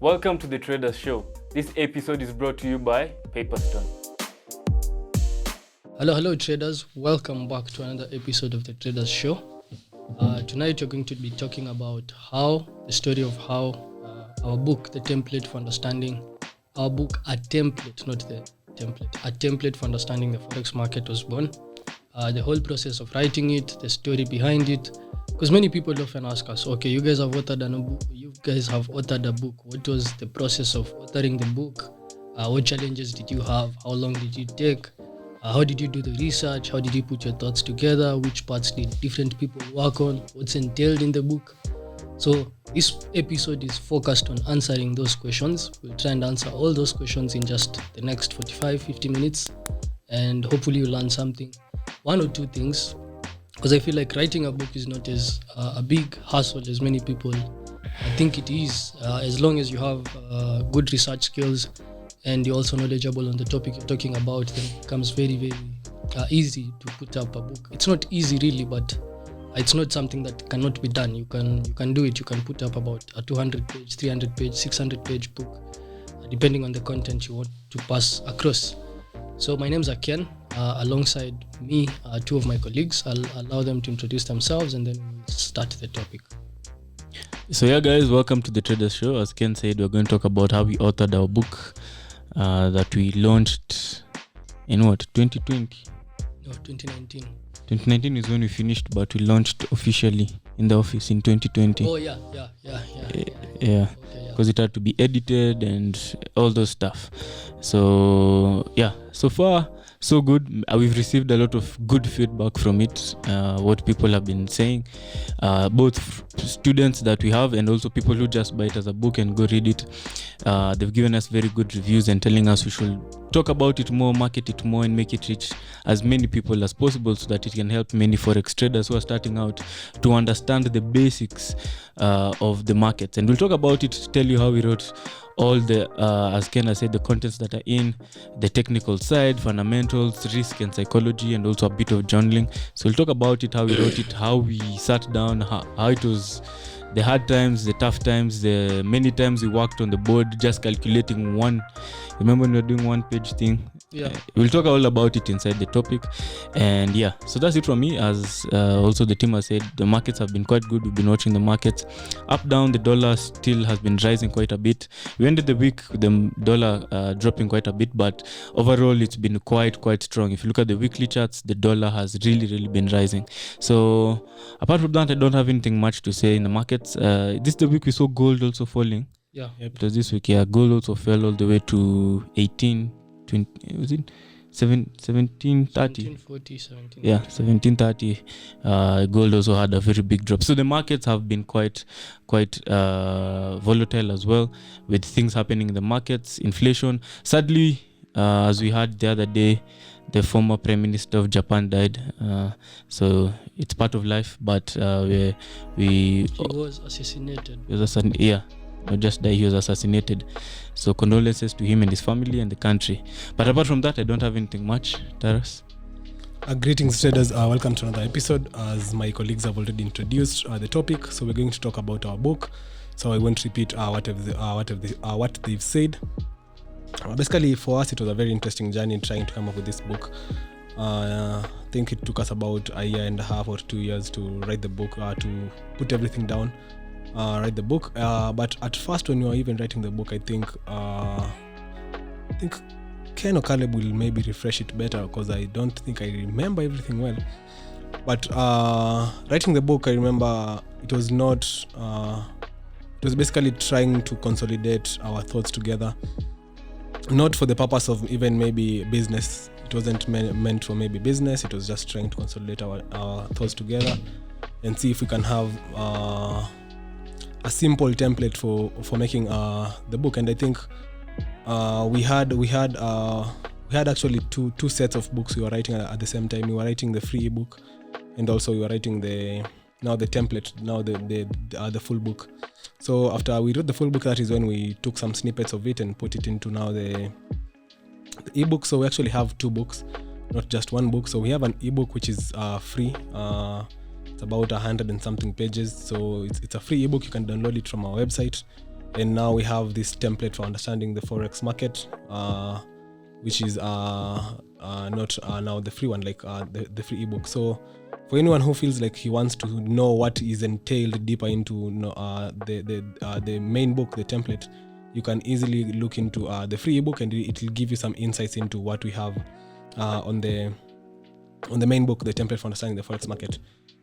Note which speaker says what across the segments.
Speaker 1: Welcome to the Traders Show. This episode is brought to you by Paperstone.
Speaker 2: Hello traders, welcome back to another episode of the Traders Show. Tonight we're going to be talking about the story of how our book, The Template for Understanding, a template for understanding the Forex market was born. The whole process of writing it, the story behind it, because many people often ask us, okay, you guys have authored a book. What was the process of authoring the book? What challenges did you have? How long did it take? How did you do the research? How did you put your thoughts together? Which parts did different people work on? What's entailed in the book? So this episode is focused on answering those questions. We'll try and answer all those questions in just the next 45-50 minutes, and hopefully you'll learn something, one or two things, because I feel like writing a book is not as a big hassle as many people think it is, as long as you have good research skills and you're also knowledgeable on the topic you're talking about, then it becomes very, very easy to put up a book. It's not easy really, but it's not something that cannot be done. You can do it. You can put up about a 200-page, 300-page, 600-page book, depending on the content you want to pass across. So my name's Ken. Alongside me, two of my colleagues. I'll allow them to introduce themselves and then we'll start the topic.
Speaker 3: So yeah, guys, welcome to the Traders Show. As Ken said, we're going to talk about how we authored our book that we launched in 2020?
Speaker 2: No, 2019.
Speaker 3: 2019 is when we finished, but we launched officially in the office in 2020.
Speaker 2: Oh yeah.
Speaker 3: Yeah, because it had to be edited and all those stuff. So yeah, so far so good. We've received a lot of good feedback from it, what people have been saying, both students that we have and also people who just buy it as a book and go read it. They've given us very good reviews and telling us we should talk about it more, market it more, and make it reach as many people as possible so that it can help many Forex traders who are starting out to understand the basics of the markets. And we'll talk about it, tell you how we wrote all the, as Ken has said, the contents that are in the technical side, fundamentals, risk and psychology, and also a bit of journaling. So we'll talk about it, how we wrote it, how we sat down, how it was, the hard times, the tough times, the many times we worked on the board just calculating one. Remember when we were doing one-page thing?
Speaker 2: Yeah.
Speaker 3: We'll talk all about it inside the topic. And yeah, so that's it from me. As also the team has said, the markets have been quite good. We've been watching the markets up, down. The dollar still has been rising quite a bit. We ended the week with the dollar dropping quite a bit, but overall it's been quite strong. If you look at the weekly charts, the dollar has really been rising. So apart from that, I don't have anything much to say in the markets. This is the week we saw gold also falling.
Speaker 2: Yeah.
Speaker 3: It was this week. Yeah, gold also fell all the way to 1730.
Speaker 2: 1740, 1740.
Speaker 3: Yeah, 1730. Gold also had a very big drop. So the markets have been quite volatile as well, with things happening in the markets, inflation. Sadly, as we heard the other day, the former Prime Minister of Japan died. So it's part of life, but he
Speaker 2: was assassinated.
Speaker 3: Not just died, he was assassinated. So condolences to him and his family and the country. But apart from that, I don't have anything much. Taras?
Speaker 4: Greetings traders, welcome to another episode. As my colleagues have already introduced the topic, so we're going to talk about our book. So I won't repeat what they've said. Basically, for us, it was a very interesting journey trying to come up with this book. I think it took us about a year and a half or 2 years to write the book, to put everything down, write the book. But at first, when we were even writing the book, I think Ken or Caleb will maybe refresh it better, because I don't think I remember everything well. But writing the book, I remember it was not. It was basically trying to consolidate our thoughts together, not for the purpose of even maybe business. It wasn't meant for maybe business. It was just trying to consolidate our thoughts together and see if we can have a simple template for making the book. And I think we had actually two sets of books we were writing at the same time. We were writing the free ebook, and also we were writing the template, the full book. So after we wrote the full book, that is when we took some snippets of it and put it into now the ebook. So we actually have two books, not just one book. So we have an ebook which is free. It's about 100 and something pages. So it's a free ebook. You can download it from our website. and now we have this template for understanding the forex market, which is not now the free one, like the free ebook. So for anyone who feels like he wants to know what is entailed deeper into the main book, the template, you can easily look into the free ebook, and it will give you some insights into what we have on the main book, the template for understanding the forex market.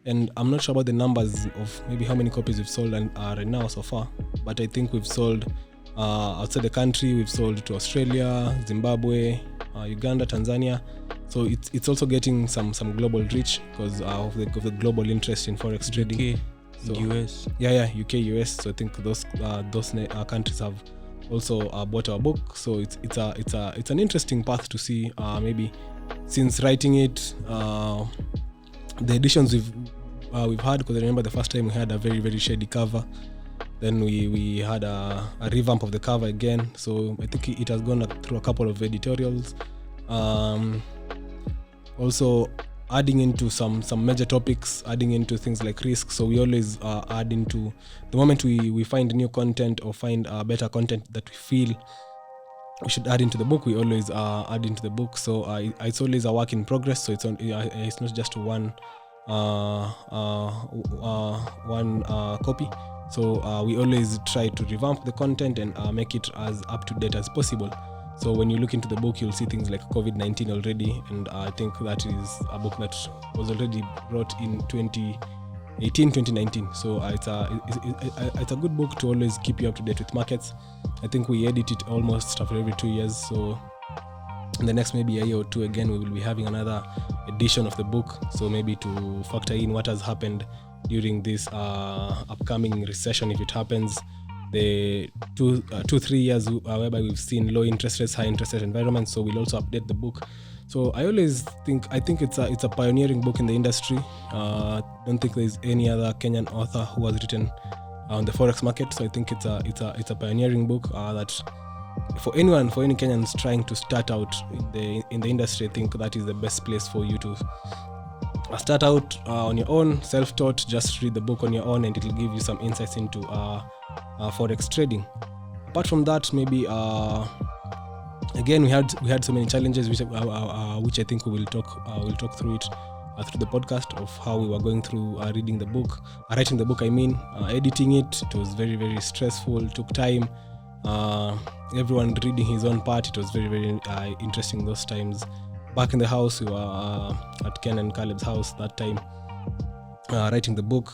Speaker 4: And I'm not sure about the numbers of maybe how many copies we've sold right now so far, but I think we've sold outside the country. We've sold to Australia, Zimbabwe, Uganda, Tanzania. So it's also getting some global reach because of the global interest in forex trading.
Speaker 3: UK,
Speaker 4: So,
Speaker 3: US.
Speaker 4: Yeah, UK, US. So I think those countries have also bought our book. So it's an interesting path to see. Maybe since writing it, the editions we've had, because I remember the first time we had a very, very shady cover. Then we had a revamp of the cover again. So I think it has gone through a couple of editorials. Also adding into some major topics, adding into things like risk. So we always add into the moment we find new content or find better content that we feel we should add into the book, we always add into the book. So it's always a work in progress. So it's not just one copy. So we always try to revamp the content and make it as up to date as possible. So when you look into the book, you'll see things like COVID-19 already, and I think that is a book that was already brought in 2018, 2019. So it's a good book to always keep you up to date with markets. I think we edit it almost after every 2 years. So in the next maybe a year or two again, we will be having another edition of the book. So maybe to factor in what has happened during this upcoming recession, if it happens, the 2-3 years whereby we've seen low interest rates, high interest rate environments. So we'll also update the book. So I think it's a pioneering book in the industry. Don't think there's any other Kenyan author who has written on the forex market. So I think it's a pioneering book that for any Kenyans trying to start out in the industry, I think that is the best place for you to start out on your own, self-taught. Just read the book on your own, and it will give you some insights into forex trading. Apart from that, maybe again we had so many challenges which I think we'll talk through it through the podcast of how we were going through writing the book. Editing it was very, very stressful, took time. Everyone reading his own part. It was very, very interesting those times. Back in the house, we were at Ken and Caleb's house that time, writing the book,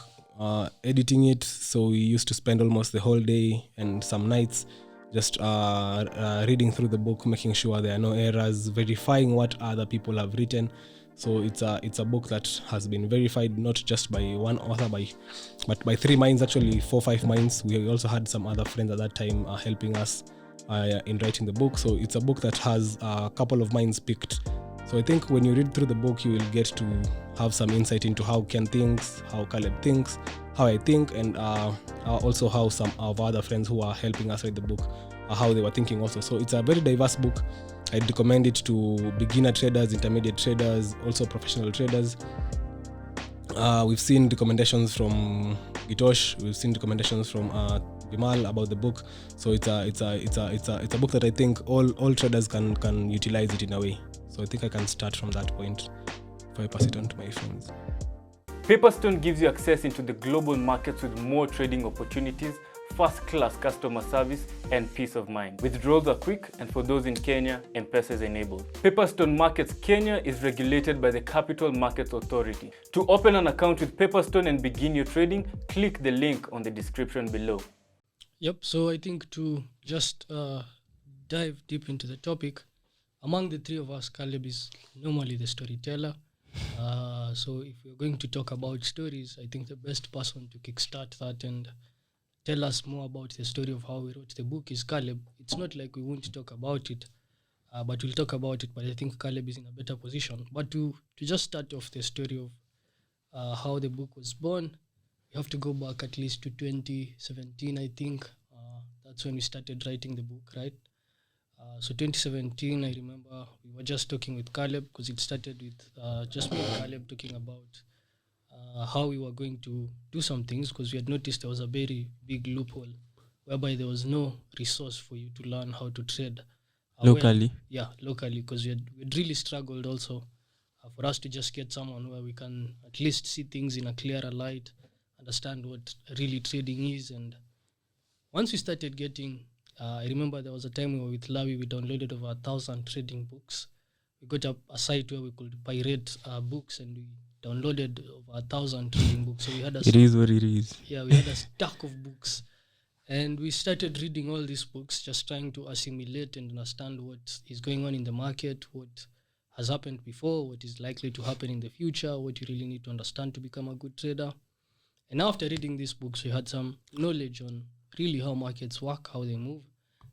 Speaker 4: editing it. So we used to spend almost the whole day and some nights just reading through the book, making sure there are no errors, verifying what other people have written. So it's a book that has been verified not just by one author, but by 3 minds, actually 4-5 minds. We also had some other friends at that time helping us in writing the book. So it's a book that has a couple of minds picked. So I think when you read through the book, you will get to have some insight into how Ken thinks, how Caleb thinks, how I think, and also how some of our other friends who are helping us write the book, how they were thinking also. So it's a very diverse book. I'd recommend it to beginner traders, intermediate traders, also professional traders. We've seen recommendations from Gitosh, we've seen recommendations from Vimal about the book. So it's a book that I think all traders can utilize it in a way. So I think I can start from that point before I pass it on to my friends.
Speaker 1: Paperstone gives you access into the global markets with more trading opportunities, first-class customer service, and peace of mind. Withdrawals are quick, and for those in Kenya, M-Pesa is enabled. Paperstone Markets Kenya is regulated by the Capital Markets Authority. To open an account with Paperstone and begin your trading, click the link on the description below.
Speaker 2: Yep, so I think to just dive deep into the topic, among the 3 of us, Caleb is normally the storyteller. So if we're going to talk about stories, I think the best person to kickstart that and tell us more about the story of how we wrote the book is Caleb. It's not like we won't talk about it, but we'll talk about it. But I think Caleb is in a better position. But to just start off the story of how the book was born, you have to go back at least to 2017, I think. That's when we started writing the book, right? So 2017, I remember we were just talking with Caleb because it started with just me and Caleb talking about how we were going to do some things because we had noticed there was a very big loophole whereby there was no resource for you to learn how to trade well,
Speaker 3: Locally.
Speaker 2: locally, because we'd really struggled also for us to just get someone where we can at least see things in a clearer light, understand what really trading is. And once we started getting, I remember there was a time we were with Lawi, we downloaded over 1,000 trading books. We got a site where we could pirate books, and we downloaded over 1,000 trading books. So we had
Speaker 3: It is what it is.
Speaker 2: Yeah, we had a stack of books, and we started reading all these books, just trying to assimilate and understand what is going on in the market, what has happened before, what is likely to happen in the future, what you really need to understand to become a good trader. And after reading these books, we had some knowledge on really how markets work, how they move,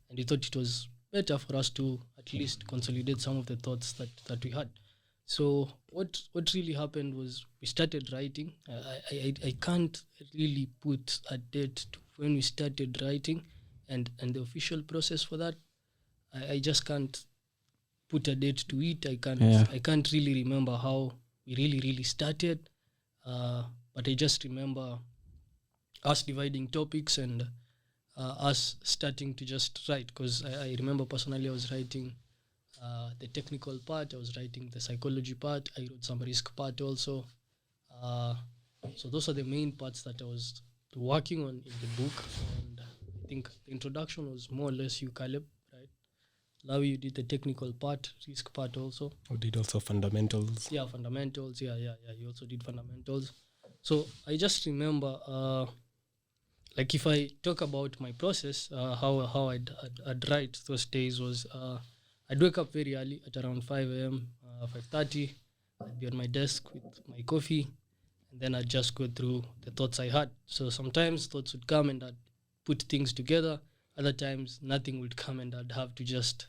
Speaker 2: and we thought it was better for us to at least consolidate some of the thoughts that we had. So what really happened was we started writing. I can't really put a date to when we started writing and the official process for that. I just can't put a date to it. I can't really remember how we really started. But I just remember us dividing topics and us starting to just write, because I remember personally I was writing the technical part, I was writing the psychology part, I wrote some risk part also. So those are the main parts that I was working on in the book. And I think the introduction was more or less you, Caleb, right? Now you did the technical part, risk part also.
Speaker 4: We did also fundamentals.
Speaker 2: Yeah, fundamentals. Yeah. You also did fundamentals. So I just remember, like if I talk about my process, how I'd write those days was I'd wake up very early at around 5 a.m., 5:30. I'd be on my desk with my coffee, and then I'd just go through the thoughts I had. So sometimes thoughts would come and I'd put things together. Other times nothing would come and I'd have to just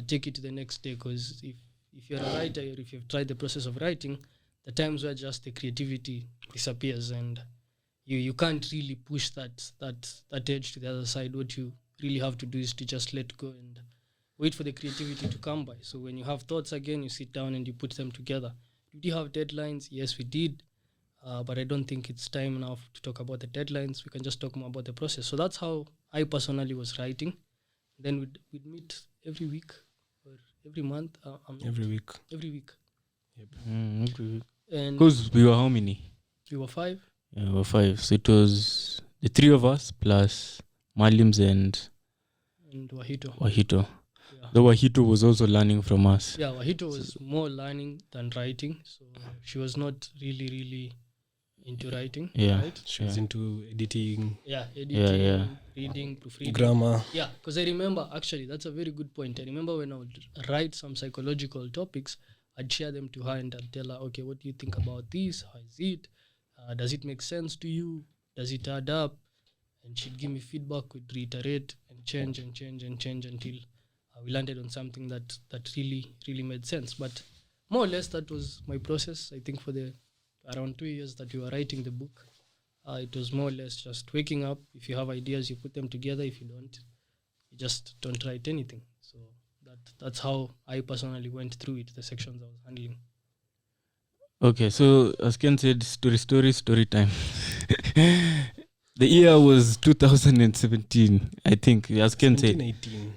Speaker 2: take it to the next day, because if you're a writer, or if you've tried the process of writing, the times where just the creativity disappears and you can't really push that edge to the other side. What you really have to do is to just let go and wait for the creativity to come by. So when you have thoughts again, you sit down and you put them together. Did you have deadlines? Yes, we did. But I don't think it's time now to talk about the deadlines. We can just talk more about the process. So that's how I personally was writing. Then we'd meet every week or every month.
Speaker 4: Every week.
Speaker 2: Every week.
Speaker 4: Yep.
Speaker 3: Every week.
Speaker 2: And
Speaker 3: Because we were how many?
Speaker 2: we were 5.
Speaker 3: Yeah, we were 5. So it was the 3 of us plus Malims and
Speaker 2: Wahito.
Speaker 3: Wahito.
Speaker 2: Yeah.
Speaker 3: The Wahito was also learning from us.
Speaker 2: Yeah, Wahito was more learning than writing. So she was not really into writing.
Speaker 3: Yeah.
Speaker 2: Right?
Speaker 4: She was into editing,
Speaker 2: Yeah, editing,
Speaker 3: Yeah.
Speaker 2: reading, proofreading.
Speaker 4: grammar.
Speaker 2: Yeah, because I remember, actually, that's a very good point. I remember when I would write some psychological topics, I'd share them to her and I'd tell her, okay, what do you think about this? How is it? Does it make sense to you? Does it add up? And she'd give me feedback, we'd reiterate and change until we landed on something that really made sense. But more or less, that was my process. I think for the around 2 years that we were writing the book, it was more or less just waking up. If you have ideas, you put them together. If you don't, you just don't write anything. So that's how I personally went through it, the sections I was handling.
Speaker 3: Okay, so as Ken said, story time. The year was 2017, I think, as Ken said.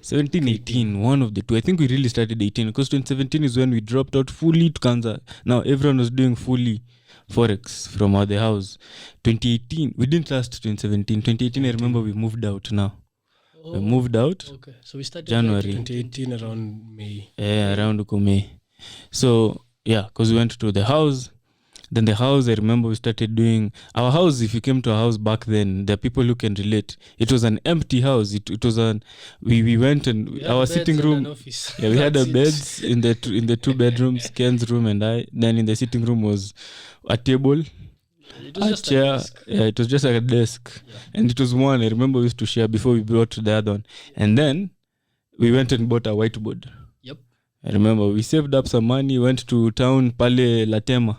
Speaker 3: 17, 18, one of the two. I think we really started 18 because 2017 is when we dropped out fully to Kansas. Now everyone was doing fully Forex from the house. 2018, we didn't last 2017. 2018, I remember we moved out now. We moved out.
Speaker 2: Okay, so we started
Speaker 3: January.
Speaker 4: 2018 around May.
Speaker 3: Yeah, around May. So, yeah, because we went to the house. Then the house, I remember we started doing... Our house, if you came to our house back then, there are people who can relate. It was an empty house. It was an... We went and...
Speaker 2: We
Speaker 3: our
Speaker 2: had
Speaker 3: sitting
Speaker 2: beds and
Speaker 3: room...
Speaker 2: an office.
Speaker 3: Yeah, we had a
Speaker 2: That's it.
Speaker 3: beds in the 2 bedrooms, Ken's room and I. Then in the sitting room was a table,
Speaker 2: It was
Speaker 3: a
Speaker 2: just a
Speaker 3: chair.
Speaker 2: desk.
Speaker 3: Yeah, it was just like a desk.
Speaker 2: Yeah.
Speaker 3: And it was one, I remember we used to share before we brought the other one. And then we went and bought a whiteboard.
Speaker 2: Yep.
Speaker 3: I remember we saved up some money, went to town, Pale Latema.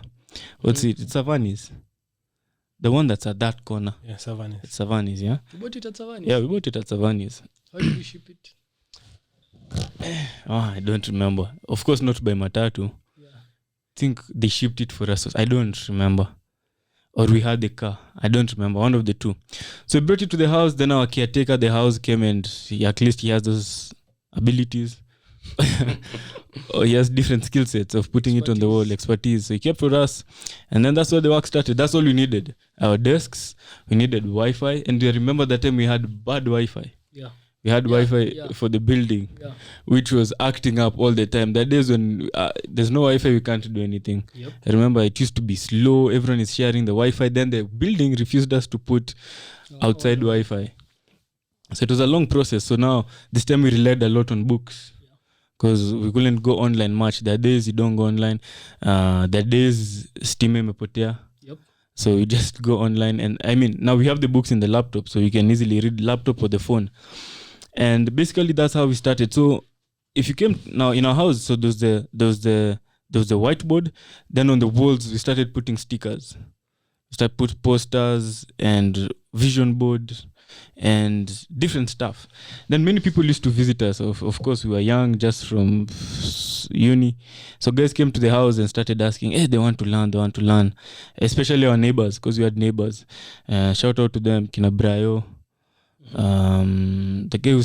Speaker 3: What's it? It's Savanis. The one that's at that corner.
Speaker 4: Yeah, Savanis.
Speaker 3: It's Savanis, yeah?
Speaker 2: You bought it at Savannah?
Speaker 3: Yeah, we bought it at Savanis.
Speaker 2: How did you ship it?
Speaker 3: I don't remember. Of course, not by Matatu.
Speaker 2: Yeah.
Speaker 3: I think they shipped it for us. I don't remember. or we had the car. I don't remember, one of the two. So we brought it to the house. Then our caretaker, the house came, and at least he has those abilities. Or he has different skill sets of putting it on the wall, expertise. So he kept for us, and then that's where the work started. That's all we needed. Our desks, we needed Wi-Fi, and I remember that time we had bad Wi-Fi.
Speaker 2: Yeah.
Speaker 3: We had Wi-Fi for the building, which was acting up all the time. That days when there's no Wi-Fi, we can't do anything.
Speaker 2: Yep.
Speaker 3: I remember it used to be slow. Everyone is sharing the Wi-Fi. Then the building refused us to put outside Wi-Fi. So it was a long process. So now this time we relied a lot on books, because we couldn't go online much. There are days you don't go online. There are days Steam imepotea.
Speaker 2: Yep.
Speaker 3: So you just go online. And I mean, now we have the books in the laptop, so you can easily read the laptop or the phone. And basically that's how we started. So if you came now in our house, so there was the whiteboard. Then on the walls we started putting stickers. We started put posters and vision board and different stuff. Then many people used to visit us. Of course, we were young, just from uni. So guys came to the house and started asking, hey, they want to learn. Especially our neighbors, because we had neighbors. Shout out to them, Kina Brayo. The guy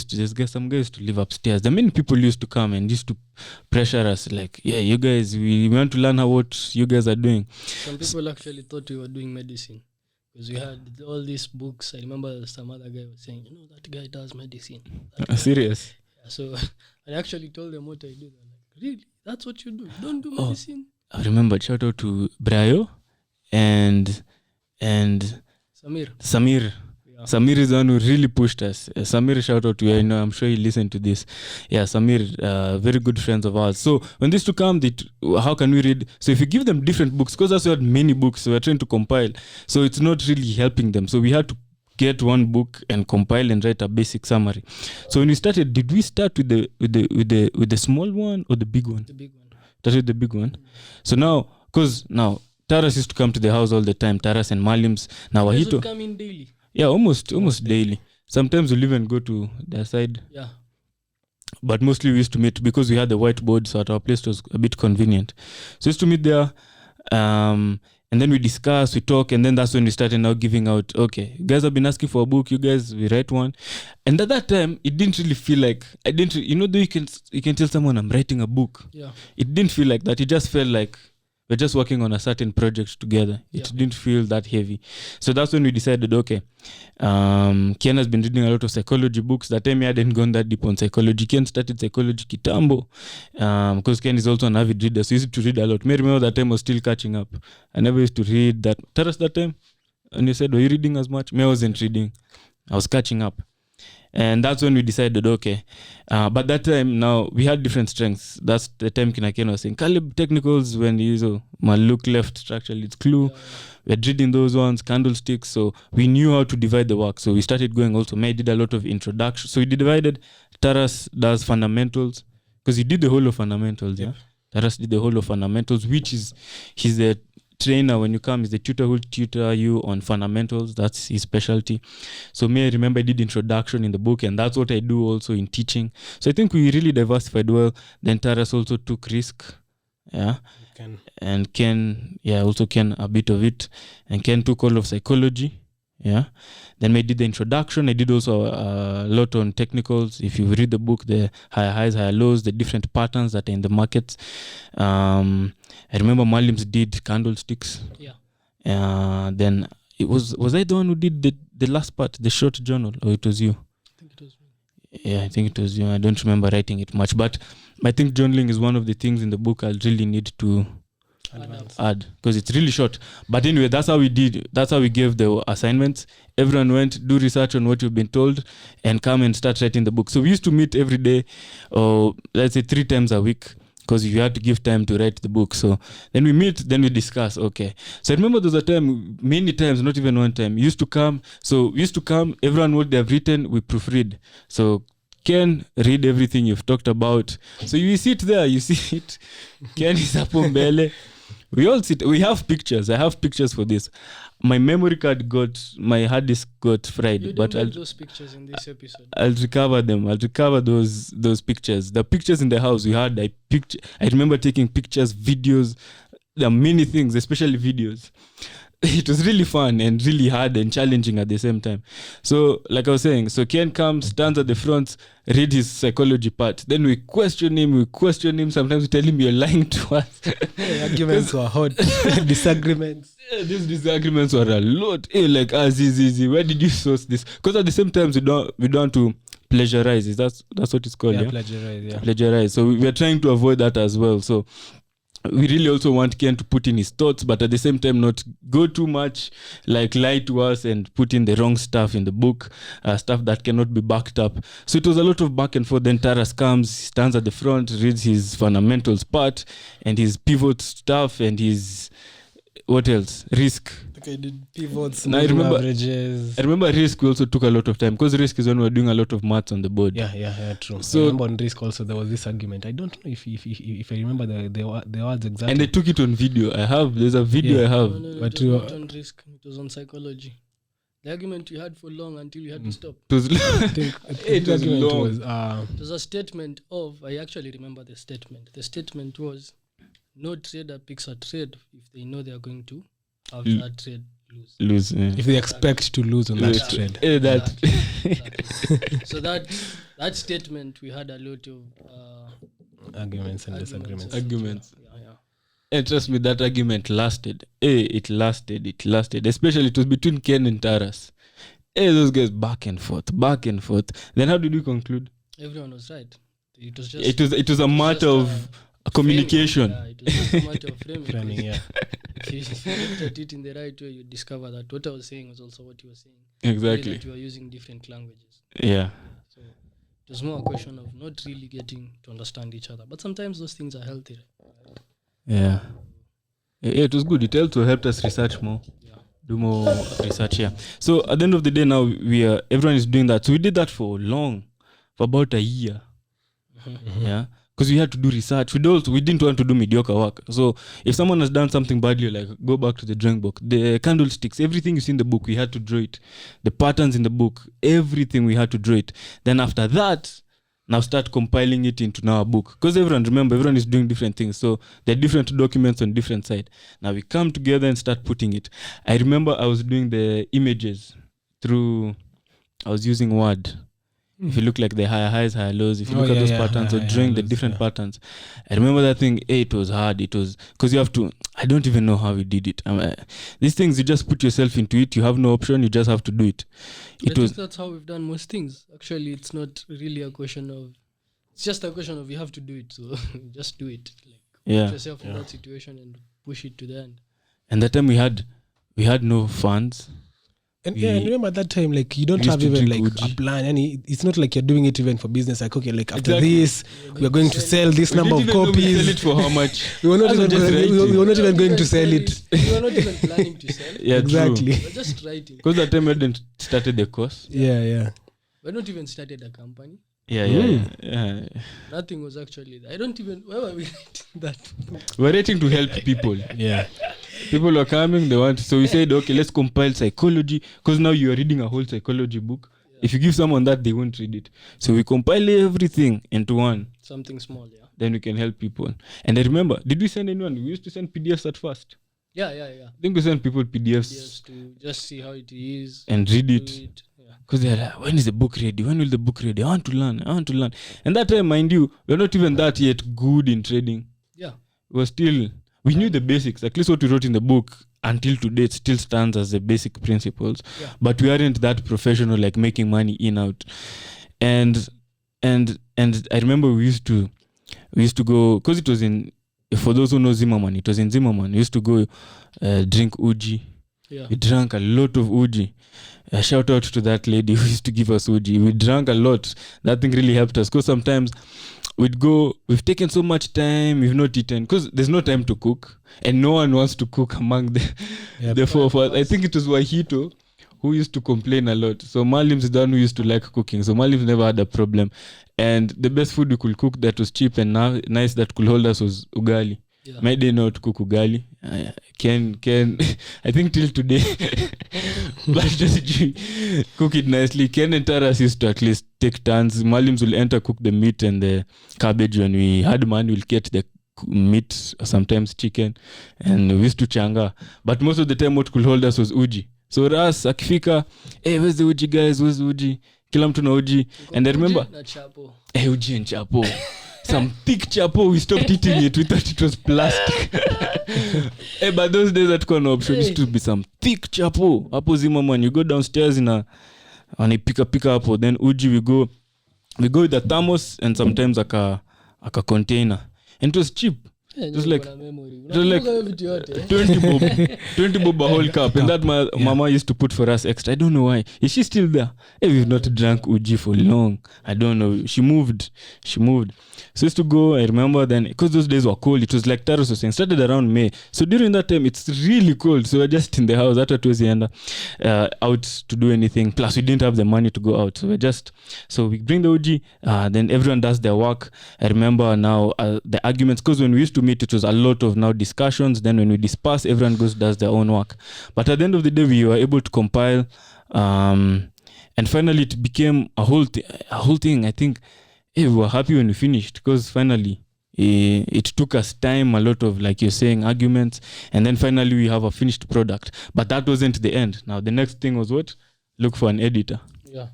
Speaker 3: some guys used to live upstairs. The many people used to come and used to pressure us, like, yeah, you guys, we want to learn what you guys are doing.
Speaker 2: Some people actually thought we were doing medicine, because we had all these books. I remember some other guy was saying, that guy does medicine.
Speaker 3: Serious?
Speaker 2: Yeah, so I actually told them what I do. They're like, really? That's what you do? You don't do medicine?
Speaker 3: I remember, shout out to Brayo and Samir. Samir is the one who really pushed us. Samir, shout out to you. I know, I'm sure he listened to this. Yeah, Samir, very good friends of ours. So when this to come, how can we read? So if you give them different books, because us we had many books, so we're trying to compile. So it's not really helping them. So we had to get one book and compile and write a basic summary. So when we started, did we start with the small one or the big one?
Speaker 2: The big one.
Speaker 3: Started with the big one. So now, because now Taras used to come to the house all the time. Taras and Malims. Now Wahito
Speaker 2: come in daily.
Speaker 3: Yeah, almost daily. Sometimes we'll even go to their side.
Speaker 2: Yeah.
Speaker 3: But mostly we used to meet, because we had the whiteboard, so at our place was a bit convenient. So we used to meet there, and then we discuss, we talk, and then that's when we started now giving out, okay, you guys have been asking for a book, you guys, we write one. And at that time, it didn't really feel like, though you can tell someone I'm writing a book.
Speaker 2: Yeah.
Speaker 3: It didn't feel like that. It just felt like we're just working on a certain project together. It didn't feel that heavy. So that's when we decided, okay, Ken has been reading a lot of psychology books. That time he hadn't gone that deep on psychology. Ken started psychology kitambo, because Ken is also an avid reader, so he used to read a lot. Me remember that time I was still catching up. I never used to read that. Taras, that time, and you said, were you reading as much? Me, I wasn't reading. I was catching up. And that's when we decided, okay. But that time, now, we had different strengths. That's the time Ken was saying, Caleb technicals, when my look left structurally, it's clue. We're reading those ones, candlesticks. So we knew how to divide the work. So we started going also. May did a lot of introduction. So we divided. Taras does fundamentals, because he did the whole of fundamentals. Yeah. Taras did the whole of fundamentals, which is, he's the trainer. When you come, he's the tutor who will tutor you on fundamentals. That's his specialty. So me, I remember I did introduction in the book, and that's what I do also in teaching. So I think we really diversified well. Then Taras also took risk. Yeah. And Ken, also Ken a bit of it. And Ken took all of psychology. Yeah. Then I did the introduction. I did also a lot on technicals. If you read the book, the higher highs, higher lows, the different patterns that are in the markets. I remember Malims did candlesticks.
Speaker 2: Yeah.
Speaker 3: Then it was I the one who did the last part, the short journal, or it was you?
Speaker 2: I think it was me.
Speaker 3: Yeah, I think it was you. I don't remember writing it much, but I think journaling is one of the things in the book I'll really need to add, because it's really short. But anyway, that's how we did. That's how we gave the assignments. Everyone went, do research on what you've been told, and come and start writing the book. So we used to meet every day, or let's say 3 times a week, because you had to give time to write the book. So then we meet, then we discuss. Okay. So I remember there was a time, many times, not even one time, everyone would have written, we proofread. So Ken, read everything you've talked about. So you sit there, you see it. Ken is up on mbele. We all sit. We have pictures. I have pictures for this. My memory card my hard disk got fried.
Speaker 2: You
Speaker 3: but
Speaker 2: didn't get those pictures in this episode.
Speaker 3: I'll recover them. I'll recover those pictures. The pictures in the house we had. I remember taking pictures, videos. There are many things, especially videos. it was really fun and really hard and challenging at the same time. So like I was saying, so Ken comes, stands at the front, read his psychology part, then we question him, sometimes we tell him you're lying to us.
Speaker 4: Arguments were hot. Disagreements.
Speaker 3: These disagreements were a lot. Like easy, where did you source this? Because at the same time we don't want to pleasurize. That's what it's called. Pleasurize. So we are trying to avoid that as well. So we really also want Ken to put in his thoughts, but at the same time not go too much, like lie to us and put in the wrong stuff in the book, stuff that cannot be backed up. So it was a lot of back and forth. Then Taras comes, stands at the front, reads his fundamentals part and his pivot stuff and his what else? Risk.
Speaker 4: Okay, did pivots,
Speaker 3: I remember
Speaker 4: averages.
Speaker 3: I remember risk we also took a lot of time because risk is when we're doing a lot of maths on the board.
Speaker 4: Yeah, true.
Speaker 3: So-
Speaker 4: I remember on risk also there was this argument. I don't know if I remember the words exactly.
Speaker 3: And they took it on video. There's a video
Speaker 4: Yeah.
Speaker 3: I have.
Speaker 2: No,
Speaker 4: But
Speaker 2: it
Speaker 4: you-
Speaker 2: was not on risk. It was on psychology. The argument we had for long until we had to stop.
Speaker 3: It was
Speaker 4: I think
Speaker 3: It
Speaker 4: the
Speaker 3: was
Speaker 4: argument
Speaker 3: long.
Speaker 4: was
Speaker 2: It was a statement of, I actually remember the statement. The statement was, no trader picks a trade if they know they are going to have that trade lose.
Speaker 4: if they expect to lose on that
Speaker 3: Yeah.
Speaker 4: trade.
Speaker 3: That
Speaker 2: Exactly. So that statement, we had a lot of
Speaker 4: Arguments and disagreements.
Speaker 3: Arguments.
Speaker 2: Yeah.
Speaker 3: And trust me, that argument lasted. It lasted. Especially it was between Ken and Taras. Those guys back and forth. Then how did we conclude?
Speaker 2: Everyone was right. It was just
Speaker 3: It was a matter of communication.
Speaker 2: Framing. Yeah, it was just a matter of framing.
Speaker 4: Framing, yeah.
Speaker 2: If you looked at it in the right way, you discover that what I was saying was also what you were saying.
Speaker 3: Exactly.
Speaker 2: Only that you were using different languages.
Speaker 3: Yeah.
Speaker 2: So it was more a question of not really getting to understand each other. But sometimes those things are healthy.
Speaker 3: Yeah, it was good. It also helped us research more.
Speaker 2: Yeah.
Speaker 3: Do more research, yeah. So at the end of the day now, everyone is doing that. So we did that for about a year. Yeah. Because we had to do research. We didn't want to do mediocre work. So if someone has done something badly, like go back to the drawing book. The candlesticks, everything you see in the book, we had to draw it. The patterns in the book, everything we had to draw it. Then after that, now start compiling it into our book. Because everyone is doing different things. So there are different documents on different sides. Now we come together and start putting it. I remember I was doing the images I was using Word. If you look like the higher highs, higher lows, if you look at those patterns or drawing the different patterns. I remember that thing, it was hard. It was, because you have to, I don't even know how we did it. These things, you just put yourself into it. You have no option. You just have to do it.
Speaker 2: I think that's how we've done most things. Actually, it's not really a question of, it's just a question of you have to do it. So just do it. Put yourself in that situation and push it to the end.
Speaker 3: And that time we had no funds.
Speaker 4: And remember at that time, like you don't have even like a plan. And it's not like you're doing it even for business. Like, okay, like after this, we are going to sell this number of copies.
Speaker 3: Sell it for how much?
Speaker 4: we were not even going to sell it.
Speaker 2: We were not even planning to sell.
Speaker 3: Yeah,
Speaker 4: exactly.
Speaker 2: We were just writing.
Speaker 3: Because that time we hadn't started the course.
Speaker 4: Yeah.
Speaker 2: We're not even started a company.
Speaker 3: Yeah.
Speaker 2: Nothing was actually there. I don't even, why were we writing that?
Speaker 3: We're writing to help people.
Speaker 4: Yeah.
Speaker 3: People are coming, so we said, okay, let's compile psychology, because now you're reading a whole psychology book. If you give someone that, they won't read it. So we compile everything into one.
Speaker 2: Something small, yeah.
Speaker 3: Then we can help people. And I remember, did we send anyone? We used to send PDFs at first.
Speaker 2: Yeah.
Speaker 3: I think we sent people PDFs.
Speaker 2: Just to just see how it is.
Speaker 3: And read it.
Speaker 2: Yeah.
Speaker 3: Because they're like, when is the book ready? When will the book ready? I want to learn. And that time, mind you, we're not even that yet good in trading.
Speaker 2: Yeah.
Speaker 3: We knew the basics. At least what we wrote in the book until today, it still stands as the basic principles.
Speaker 2: Yeah.
Speaker 3: But we aren't that professional, like making money in, out. And I remember we used to go, because it was for those who know Zimmerman, it was in Zimmerman. We used to go drink uji.
Speaker 2: Yeah.
Speaker 3: We drank a lot of uji. Shout out to that lady who used to give us uji. We drank a lot. That thing really helped us, because sometimes we've taken so much time, we've not eaten, because there's no time to cook, and no one wants to cook among the four of us. I think it was Wahito who used to complain a lot. So Malim's the one who used to like cooking. So Malim's never had a problem. And the best food we could cook that was cheap and nice that could hold us was ugali.
Speaker 2: Yeah.
Speaker 3: My day know how to cook ugali. Can I think till today, but just cook it nicely. Ken and Taras used to at least take turns. Malims will cook the meat and the cabbage. When we had man, we'll get the meat, sometimes chicken, and we used to changa. But most of the time what could hold us was uji. So Ras akifika, hey, where's the uji guys, where's the uji? Kila mtu na uji. And I remember, hey, uji and chapo. Some thick chapo, we stopped eating it. We thought it was plastic. Hey, but those days at corner option used to be some thick chapo. Hapo zima man, you go downstairs in a pika hapo. Then uji we go with a thermos and sometimes like a container. And it was cheap. It was like 20 bob a whole cup. And that mama used to put for us extra. I don't know why. Is she still there? Hey, we've not drank uji for long. I don't know. She moved. So I used to go, I remember then, because those days were cold. It was like Taros was saying, started around May. So during that time, it's really cold. So we're just in the house. That was the end, out to do anything. Plus, we didn't have the money to go out. So we bring the uji, then everyone does their work. I remember now the arguments, because when we used to meet, it was a lot of now discussions. Then when we disperse, everyone does their own work. But at the end of the day, we were able to compile, and finally it became a whole thing. I think we were happy when we finished, because finally it took us time, a lot of, like you're saying, arguments, and then finally we have a finished product. But that wasn't the end. Now the next thing was what? Look for an editor.
Speaker 2: Yeah,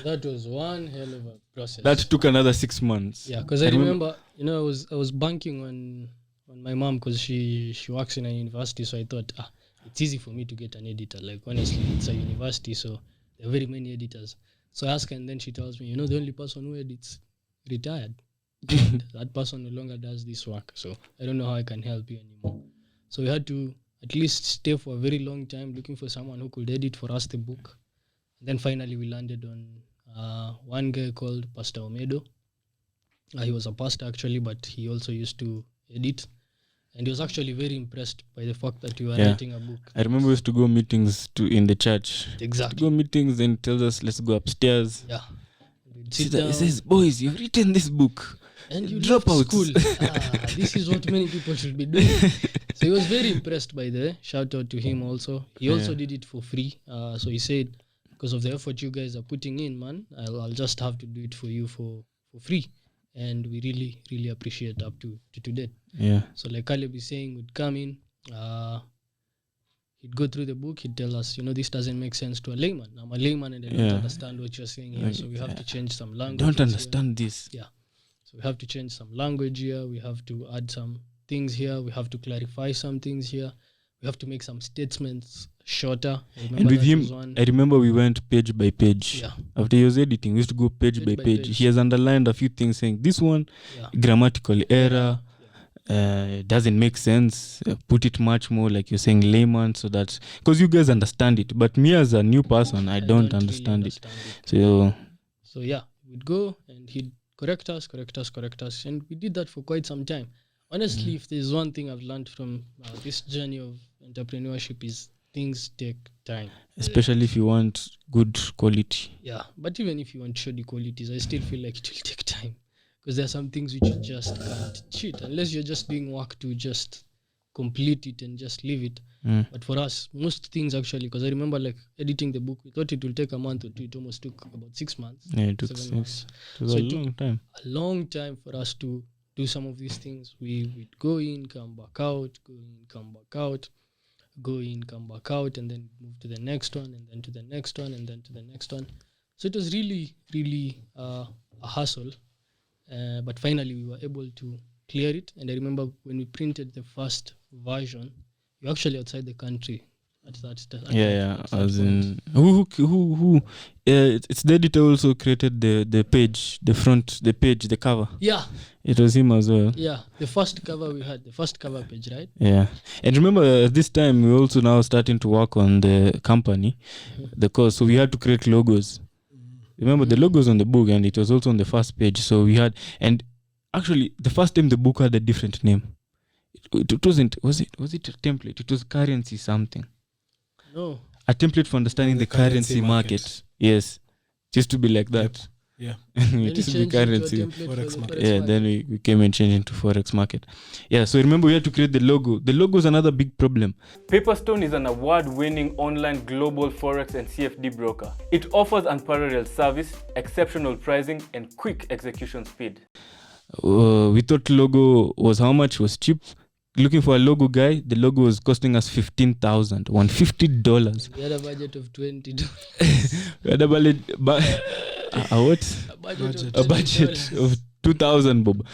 Speaker 2: that was one hell of a process.
Speaker 3: That took another 6 months.
Speaker 2: Yeah, because I remember, I was banking on my mom, because she works in a university. So I thought, it's easy for me to get an editor. Like, honestly, it's a university, so there are very many editors. So I ask her, and then she tells me, the only person who edits retired. That person no longer does this work. So I don't know how I can help you anymore. So we had to at least stay for a very long time looking for someone who could edit for us the book. And then finally we landed on one guy called Pastor Omedo. He was a pastor actually, but he also used to edit. And he was actually very impressed by the fact that we were writing a book.
Speaker 3: I remember we used to go meetings in the church.
Speaker 2: Exactly.
Speaker 3: To go meetings and tells us, let's go upstairs.
Speaker 2: Yeah.
Speaker 3: He says, boys, you've written this book.
Speaker 2: And you
Speaker 3: drop out
Speaker 2: school. This is what many people should be doing. So he was very impressed by the shout out to him also. He also did it for free. So he said, because of the effort you guys are putting in, man, I'll just have to do it for you for free. And we really, really appreciate up to today.
Speaker 3: Yeah.
Speaker 2: So like Caleb is saying, we'd come in, he'd go through the book, he'd tell us, this doesn't make sense to a layman. I'm a layman and I don't understand what you're saying here. So we have to change some language.
Speaker 3: Don't understand this.
Speaker 2: Yeah. So we have to change some language here. We have to add some things here. We have to clarify some things here. We have to make some statements shorter.
Speaker 3: And with him, I remember we went page by page.
Speaker 2: Yeah.
Speaker 3: After he was editing, we used to go page by page. He has underlined a few things saying, this one, grammatical error, doesn't make sense. Put it much more like you're saying layman, so that, because you guys understand it. But me as a new person, I don't understand it. So yeah, we'd go and he'd correct us. And we did that for quite some time. Honestly, if there's one thing I've learned from this journey of entrepreneurship is things take time. Especially if you want good quality.
Speaker 2: Yeah, but even if you want shoddy qualities, I still feel like it will take time. Because there are some things which you just can't cheat. Unless you're just doing work to just complete it and just leave it. But for us, most things actually, because I remember like editing the book, we thought it will take a month or two. It almost took about 6 months.
Speaker 3: Yeah, it took 6 months. It was a long time.
Speaker 2: A long time for us to do some of these things. We'd go in, come back out, go in, come back out, go in, come back out, and then move to the next one, and then to the next one, and then to the next one. So it was really, really a hassle. But finally, we were able to clear it. And I remember when we printed the first version, we were actually outside the country at that
Speaker 3: as in who it's the editor also created the page, the front, the page, the cover.
Speaker 2: Yeah,
Speaker 3: it was him as well.
Speaker 2: Yeah, the first cover we had, the first cover page, right?
Speaker 3: Yeah. And remember at this time we also now starting to work on the company, the course, so we had to create logos. Remember the logos on the book, and it was also on the first page. So we had, and actually the first time the book had a different name. It wasn't, was it a template? It was currency something.
Speaker 2: No.
Speaker 3: A template for understanding the currency market. Yes. It used to be like that.
Speaker 4: Yeah.
Speaker 3: It used to be currency.
Speaker 4: Forex market.
Speaker 3: Yeah, then we came and changed into Forex market. Yeah, so remember we had to create the logo. The logo is another big problem.
Speaker 1: Paperstone is an award-winning online global Forex and CFD broker. It offers unparalleled service, exceptional pricing, and quick execution speed.
Speaker 3: We thought logo was how much was cheap. Looking for a logo guy, the logo was costing us $15,000, $150.
Speaker 2: We had a budget of $20.
Speaker 3: We had a what? A budget of 2,000, Bob.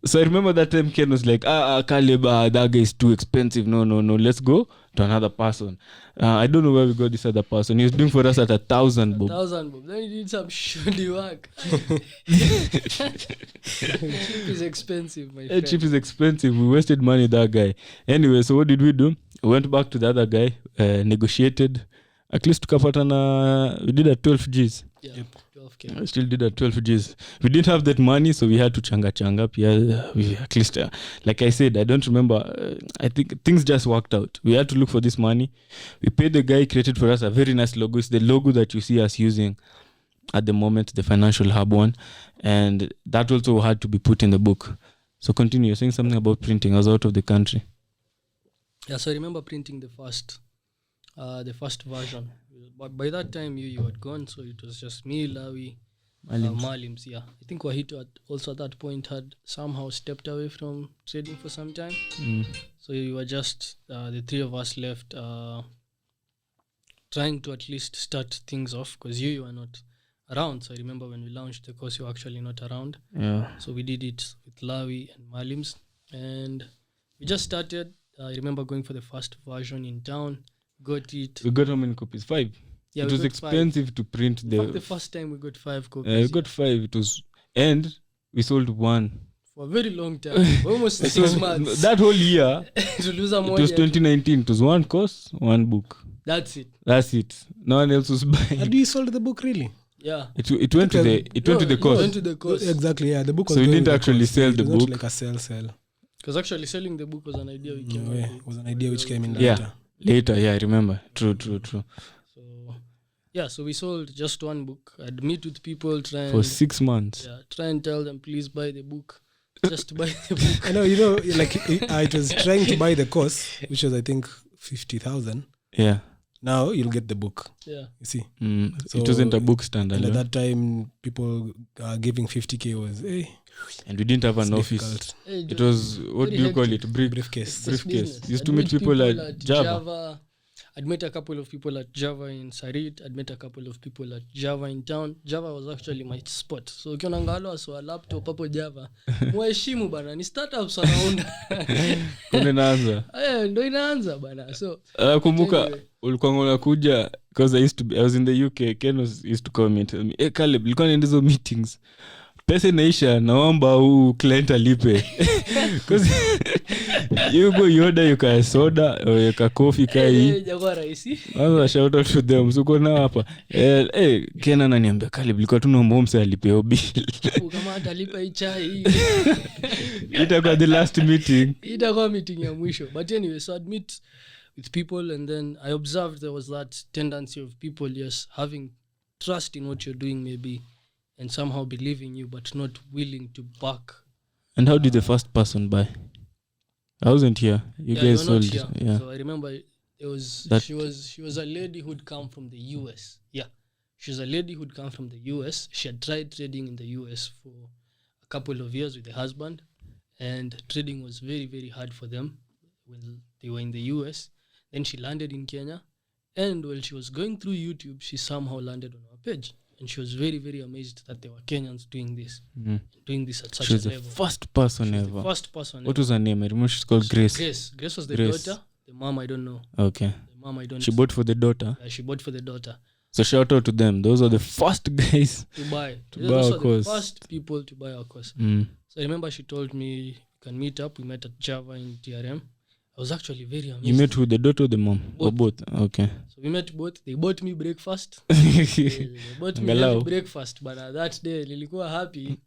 Speaker 3: So I remember that time Ken was like, Caleb, that guy is too expensive. No, let's go to another person. I don't know where we got this other person. He was doing for us at 1,000, Bob.
Speaker 2: 1,000, Bob. Then he did some shoddy work. Cheap is expensive, my friend.
Speaker 3: Cheap is expensive. We wasted money, that guy. Anyway, so what did we do? We went back to the other guy, negotiated. At least we did at 12 Gs.
Speaker 2: Yeah, 12K.
Speaker 3: I still did at 12 Gs. We didn't have that money, so we had to changa up. Yeah, at least, like I said, I don't remember. I think things just worked out. We had to look for this money. We paid the guy, created for us a very nice logo. It's the logo that you see us using at the moment, the Financial Hub one. And that also had to be put in the book. So continue. You're saying something about printing. I was out of the country.
Speaker 2: Yeah, so I remember printing the first version. But by that time, you had gone, so it was just me, Lawi, Malims. Yeah, I think Wahito also at that point had somehow stepped away from trading for some time. So we were just the three of us left, trying to at least start things off because you were not around. So I remember when we launched the course, you were actually not around.
Speaker 3: Yeah.
Speaker 2: So we did it with Lawi and Malims, and we just started. I remember going for the first version in town. Got it.
Speaker 3: We got how many copies? 5.
Speaker 2: Yeah,
Speaker 3: it was expensive to print
Speaker 2: the first time we got 5 copies.
Speaker 3: We got 5. It was, and we sold 1
Speaker 2: for a very long time, almost 6 months.
Speaker 3: That whole year,
Speaker 2: it was
Speaker 3: 2019. It was 1 course, 1 book.
Speaker 2: That's it.
Speaker 3: No one else was buying.
Speaker 4: Had you sold the book really?
Speaker 2: Yeah.
Speaker 3: It went to the course.
Speaker 2: It went to the course.
Speaker 4: Exactly. Yeah, the book was.
Speaker 3: So we didn't actually sell the book.
Speaker 4: Like a sell.
Speaker 2: Because actually selling the book was an idea we came up with.
Speaker 4: It was an idea which came in
Speaker 3: later. I remember. True.
Speaker 2: So we sold just 1 book. I'd meet with people,
Speaker 3: for 6 months.
Speaker 2: Yeah, try and tell them, please buy the book. Just buy the book.
Speaker 4: I know, like I was trying to buy the course, which was I think 50,000.
Speaker 3: Yeah.
Speaker 4: Now you'll get the book.
Speaker 2: Yeah.
Speaker 4: You see.
Speaker 3: So it wasn't a book standard.
Speaker 4: And at that time, people giving 50K was
Speaker 3: and we didn't have an office. It was, what do you call it?
Speaker 4: Briefcase.
Speaker 3: Used to meet people at Java.
Speaker 2: I'd met a couple of people at Java in Sarit. I'd met a couple of people at Java in town. Java was actually my spot. So ukiona ngalo so a laptop hapo Java. Muheshimu bana, ni startups around.
Speaker 3: Kuna inaanza.
Speaker 2: Ndio inaanza bana. So
Speaker 3: kumbuka ulikuwa unakuja because I was in the UK. Ken used to call me and tell me, "Hey Caleb, nilikuwa naenda hizo meetings. Pesa inaisha, naomba huu client alipe." Because you go order yuka soda or yuka coffee kai.
Speaker 2: Jaguar rahisi.
Speaker 3: Shout out to them. Suko na hapa. Ken ananiambia, "Caleb, nilikuwa tunaomba mse alipe bill."
Speaker 2: Kama atalipa hii chai.
Speaker 3: Itakuwa the last meeting.
Speaker 2: Itakuwa meeting ya mwisho. But anyway, so I'd meet with people and then I observed there was that tendency of people just having trust in what you're doing maybe and somehow believing you but not willing to back.
Speaker 3: And how did the first person buy? I wasn't here. You guys sold. Yeah.
Speaker 2: So I remember it was she was a lady who'd come from the US. Yeah. She was a lady who'd come from the US. She had tried trading in the US for a couple of years with her husband and trading was very, very hard for them when they were in the US. Then she landed in Kenya and while she was going through YouTube, she somehow landed on our page. And she was very, very amazed that there were Kenyans doing this. Doing this at such a level.
Speaker 3: She was the first person ever.
Speaker 2: First person
Speaker 3: What was her name? I remember she's called Grace.
Speaker 2: Grace was the daughter. The mom, I don't know.
Speaker 3: Okay.
Speaker 2: The mom, I don't know.
Speaker 3: She bought for the daughter?
Speaker 2: Yeah, she bought for the daughter.
Speaker 3: So shout out to them. Those are the first guys
Speaker 2: to buy
Speaker 3: our course.
Speaker 2: The first people to buy our course. So I remember she told me, you can meet up. We met at Java in TRM. I was actually very amazed.
Speaker 3: You met with the daughter or the mom?
Speaker 2: Both.
Speaker 3: Or both? Okay.
Speaker 2: So we met both. They bought me breakfast. They bought me breakfast. But that day, nilikuwa happy.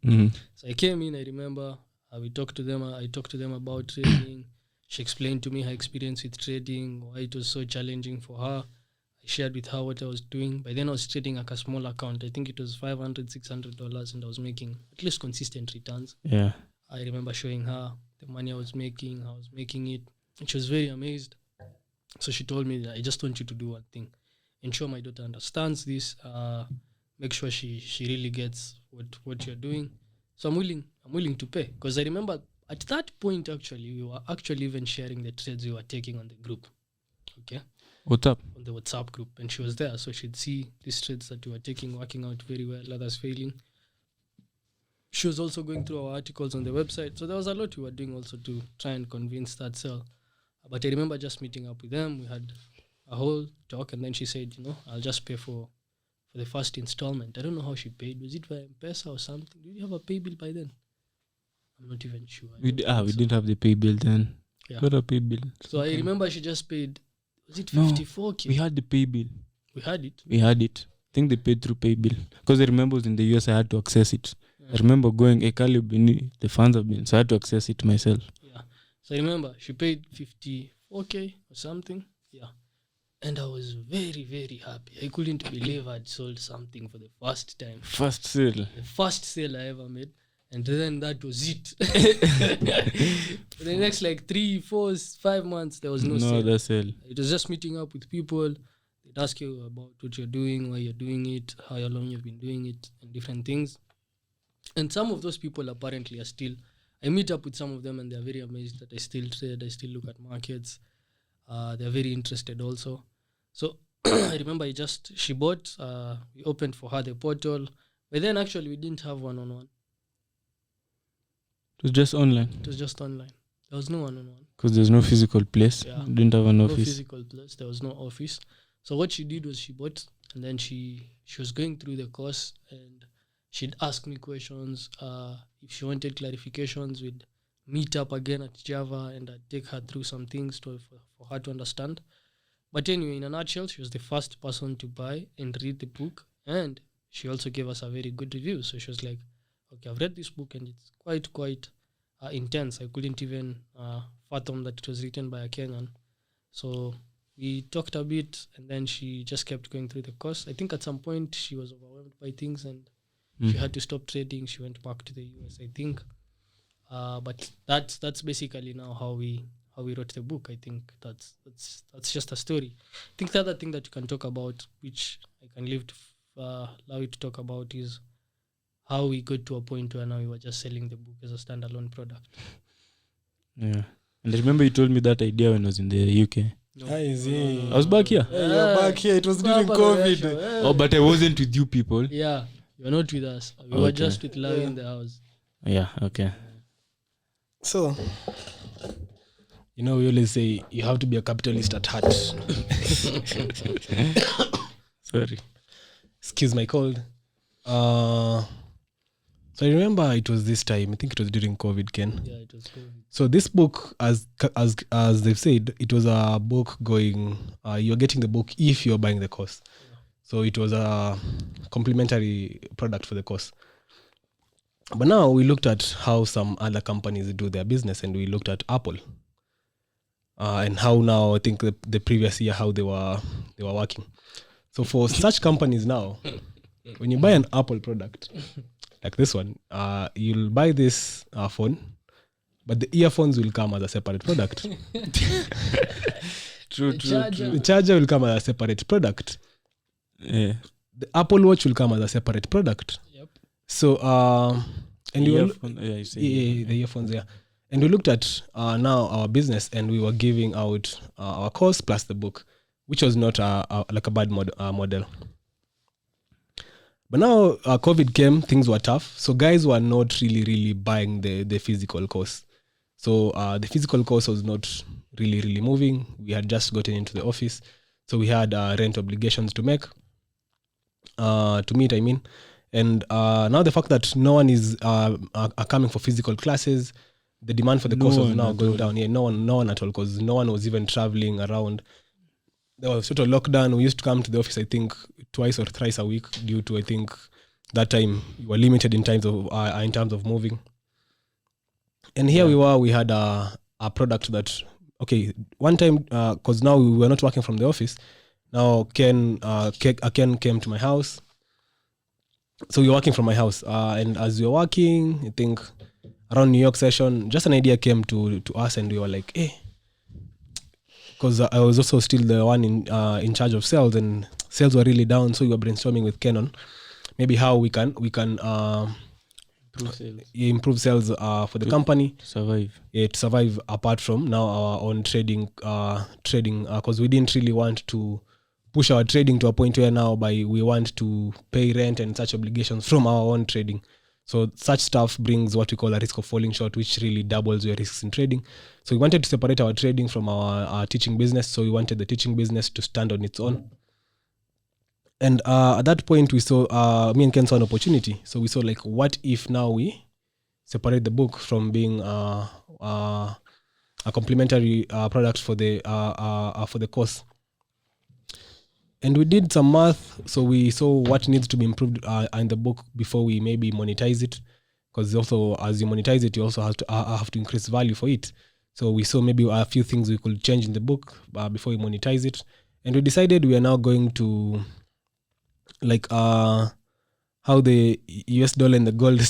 Speaker 2: So I came in, I remember. We talked to them. I talked to them about trading. She explained to me her experience with trading, why it was so challenging for her. I shared with her what I was doing. By then I was trading like a small account. I think it was $500, $600 and I was making at least consistent returns.
Speaker 3: Yeah.
Speaker 2: I remember showing her the money I was making, how I was making it. And she was very amazed. So she told me that I just want you to do one thing. Ensure my daughter understands this. Make sure she really gets what you're doing. So I'm I'm willing to pay. Because I remember at that point, actually, we were actually even sharing the trades we were taking on the group. Okay.
Speaker 3: What's up?
Speaker 2: On the WhatsApp group. And she was there. So she'd see these trades that we were taking, working out very well, others failing. She was also going through our articles on the website. So there was a lot we were doing also to try and convince that sell. But I remember just meeting up with them. We had a whole talk. And then she said, I'll just pay for the first installment. I don't know how she paid. Was it via M-Pesa or something? Did you have a pay bill by then? I'm not even sure.
Speaker 3: We didn't have the pay bill then.
Speaker 2: Yeah.
Speaker 3: Got a pay bill.
Speaker 2: So I remember she just paid, was it 54K?
Speaker 3: We had the pay bill.
Speaker 2: We had it?
Speaker 3: We had it. I think they paid through pay bill. Because I remember it was in the US, I had to access it. I remember going, Caleb, the funds have been, so I had to access it myself.
Speaker 2: Yeah. So I remember she paid 54K or something. Yeah. And I was very, very happy. I couldn't believe I'd sold something for the first time.
Speaker 3: First sale.
Speaker 2: The first sale I ever made. And then that was it. For the next 3, 4, 5 months, there was no sale.
Speaker 3: No, sale.
Speaker 2: It was just meeting up with people. They'd ask you about what you're doing, why you're doing it, how long you've been doing it, and different things. And some of those people apparently are still, I meet up with some of them and they're very amazed that I still trade, I still look at markets. They're very interested also. So I remember she bought, we opened for her the portal. But then actually we didn't have one-on-one.
Speaker 3: It was just online.
Speaker 2: It was just online. There was no one-on-one.
Speaker 3: Because there's no physical place.
Speaker 2: Yeah.
Speaker 3: Didn't have an office.
Speaker 2: No physical place. There was no office. So what she did was she bought, and then she was going through the course, and she'd ask me questions. If she wanted clarifications, we'd meet up again at Java, and I'd take her through some things for her to understand. But anyway, in a nutshell, she was the first person to buy and read the book, and she also gave us a very good review. So she was like, okay, I've read this book and it's quite intense. I couldn't even fathom that it was written by a Kenyan. So we talked a bit, and then she just kept going through the course. I think at some point she was overwhelmed by things and she had to stop trading. She went back to the US, I think. But that's basically now how we wrote the book. I think that's just a story. I think the other thing that you can talk about, which I can leave to allow you to talk about, is how we got to a point where now we were just selling the book as a standalone product.
Speaker 3: Yeah. And I remember you told me that idea when I was in the UK.
Speaker 2: No.
Speaker 3: I was back here.
Speaker 4: Hey, you're back here. It was during COVID.
Speaker 3: Oh, but I wasn't with you people.
Speaker 2: Yeah, you were not with us. We were just with Lawi in the house.
Speaker 3: Yeah, okay.
Speaker 4: So, we always say you have to be a capitalist at heart.
Speaker 3: Sorry.
Speaker 4: Excuse my cold. So I remember it was this time. I think it was during COVID, Ken.
Speaker 2: Yeah, it was COVID.
Speaker 4: So this book, as they've said, it was a book going. You're getting the book if you're buying the course. Yeah. So it was a complementary product for the course. But now we looked at how some other companies do their business, and we looked at Apple, and how now I think the previous year how they were working. So for such companies now, when you buy an Apple product like this one, you'll buy this phone, but the earphones will come as a separate product.
Speaker 3: True.
Speaker 4: The charger will come as a separate product.
Speaker 3: Yeah.
Speaker 4: The Apple Watch will come as a separate product.
Speaker 2: Yep.
Speaker 4: So, and
Speaker 3: The
Speaker 4: we
Speaker 3: earphone, you say.
Speaker 4: the earphones, yeah. And we looked at now our business, and we were giving out our course plus the book, which was not like a bad model. But now COVID came, things were tough. So guys were not really buying the physical course. So the physical course was not really moving. We had just gotten into the office. So we had rent obligations to meet, I mean. And now the fact that no one is coming for physical classes, the demand for the course was now going down. Yeah, no one at all, because no one was even traveling around. There was sort of lockdown. We used to come to the office, I think, twice or thrice a week due to, I think, that time we were limited in terms of moving. And here we had a product that, okay, one time, because now we were not working from the office, now Ken came to my house. So we were working from my house. And as we were working, I think around New York session, just an idea came to us, and we were like, hey, because I was also still the one in charge of sales, and sales were really down. So we were brainstorming with Canon, maybe how we can improve sales for the company
Speaker 3: To survive.
Speaker 4: to survive apart from now our own trading because we didn't really want to push our trading to a point where now we want to pay rent and such obligations from our own trading. So such stuff brings what we call a risk of falling short, which really doubles your risks in trading. So we wanted to separate our trading from our teaching business. So we wanted the teaching business to stand on its own. And at that point, we saw, me and Ken saw an opportunity. So we saw like, what if now we separate the book from being a complementary product for the course. And we did some math, so we saw what needs to be improved in the book before we maybe monetize it. Because also, as you monetize it, you also have to increase value for it. So we saw maybe a few things we could change in the book before we monetize it. And we decided we are now going to, like, how the US dollar and the gold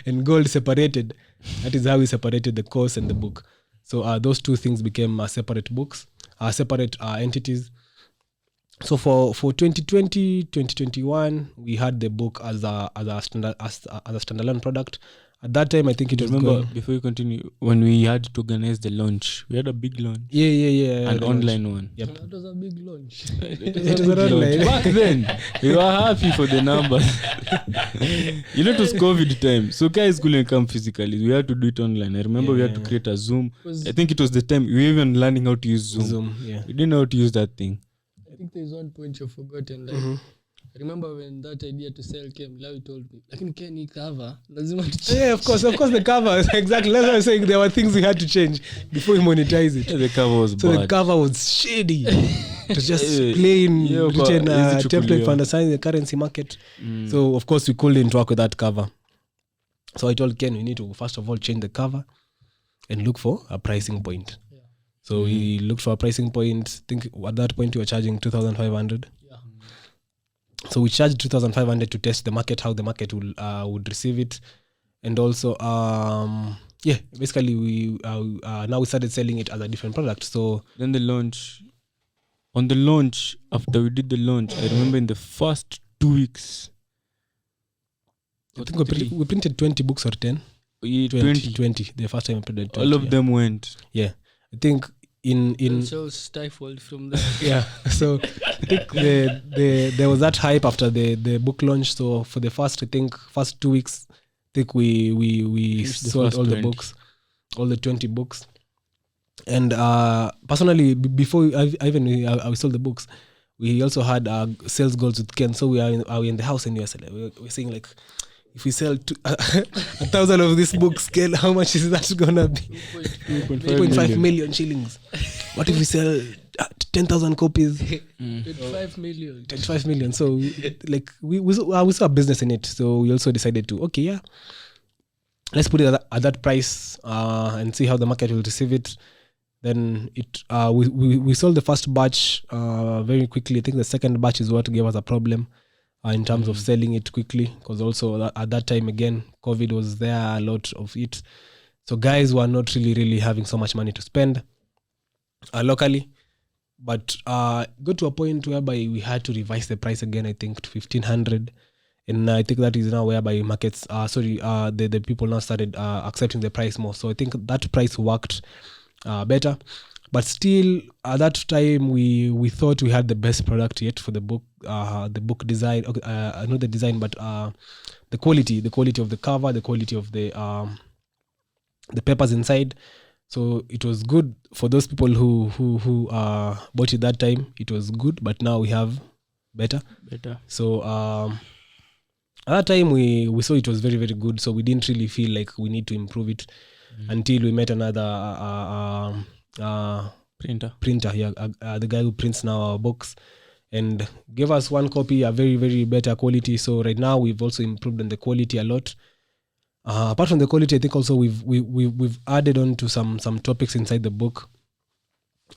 Speaker 4: and gold separated. That is how we separated the course and the book. So those two things became separate books, separate entities. So for 2020, 2021, we had the book as a standalone product. At that time, I think it was
Speaker 3: Remember, before you continue, when we had to organize the launch, we had a big launch.
Speaker 4: Yeah.
Speaker 3: An online one.
Speaker 4: Yep.
Speaker 2: That was a big launch.
Speaker 4: It was an online.
Speaker 3: Back then, we were happy for the numbers. You know, it was COVID time, so guys couldn't come physically. We had to do it online. I remember we had to create a Zoom. I think it was the time we were even learning how to use Zoom.
Speaker 4: Yeah.
Speaker 3: We didn't know how to use that thing.
Speaker 2: I think there's one point you've forgotten. Like, I remember when that idea to sell came, Lawi told me, lakini Kenny cover, lazima tuchange.
Speaker 4: Yeah, of course, the cover. Exactly. That's what I was saying. There were things we had to change before we monetize it.
Speaker 3: Yeah, the cover was
Speaker 4: So
Speaker 3: bad.
Speaker 4: the cover was shady. It was just plain written
Speaker 3: easy to
Speaker 4: template
Speaker 3: clear.
Speaker 4: for understanding the currency market. So of course we couldn't work with that cover. So I told Ken we need to first of all change the cover and look for a pricing point. So we looked for a pricing point. I think at that point we were charging 2,500.
Speaker 2: Yeah.
Speaker 4: So we charged 2,500 to test the market, how the market would receive it, and also basically we now we started selling it as a different product. So
Speaker 3: Then the launch. On the launch, after we did the launch, I remember in the first 2 weeks.
Speaker 4: I think we printed 20 books or 10. 20. The first time we printed 20.
Speaker 3: All of them went.
Speaker 4: Yeah. I think in
Speaker 2: So stifled from there.
Speaker 4: yeah. So I think there was that hype after the book launch. So for the first 2 weeks, I think we sold all the books, all the 20 books. And personally, before I sold the books, we also had sales goals with Ken. So we are in the house and we're saying like, if we sell 1,000 of these books, Ken, how much is that gonna be? 2.5 million shillings. What if we sell 10,000 copies?
Speaker 2: 25 million.
Speaker 4: 25 million. So we saw a business in it. So we also decided to let's put it at that price and see how the market will receive it. Then we sold the first batch very quickly. I think the second batch is what gave us a problem in terms of selling it quickly, because also at that time again COVID was there, a lot of it. So guys were not really having so much money to spend locally, but got to a point whereby we had to revise the price again, I think to 1,500. And I think that is now whereby markets the people now started accepting the price more. So I think that price worked better, but still at that time we thought we had the best product yet for the book design, not the design but the quality of the cover, the quality of the papers inside. So it was good for those people who bought it that time. It was good, but now we have better. So at that time we saw it was very, very good, so we didn't really feel like we need to improve it until we met another printer, the guy who prints now our books, and gave us one copy, a very, very better quality. So right now we've also improved on the quality a lot. Apart from the quality, I think also we've added on to some topics inside the book.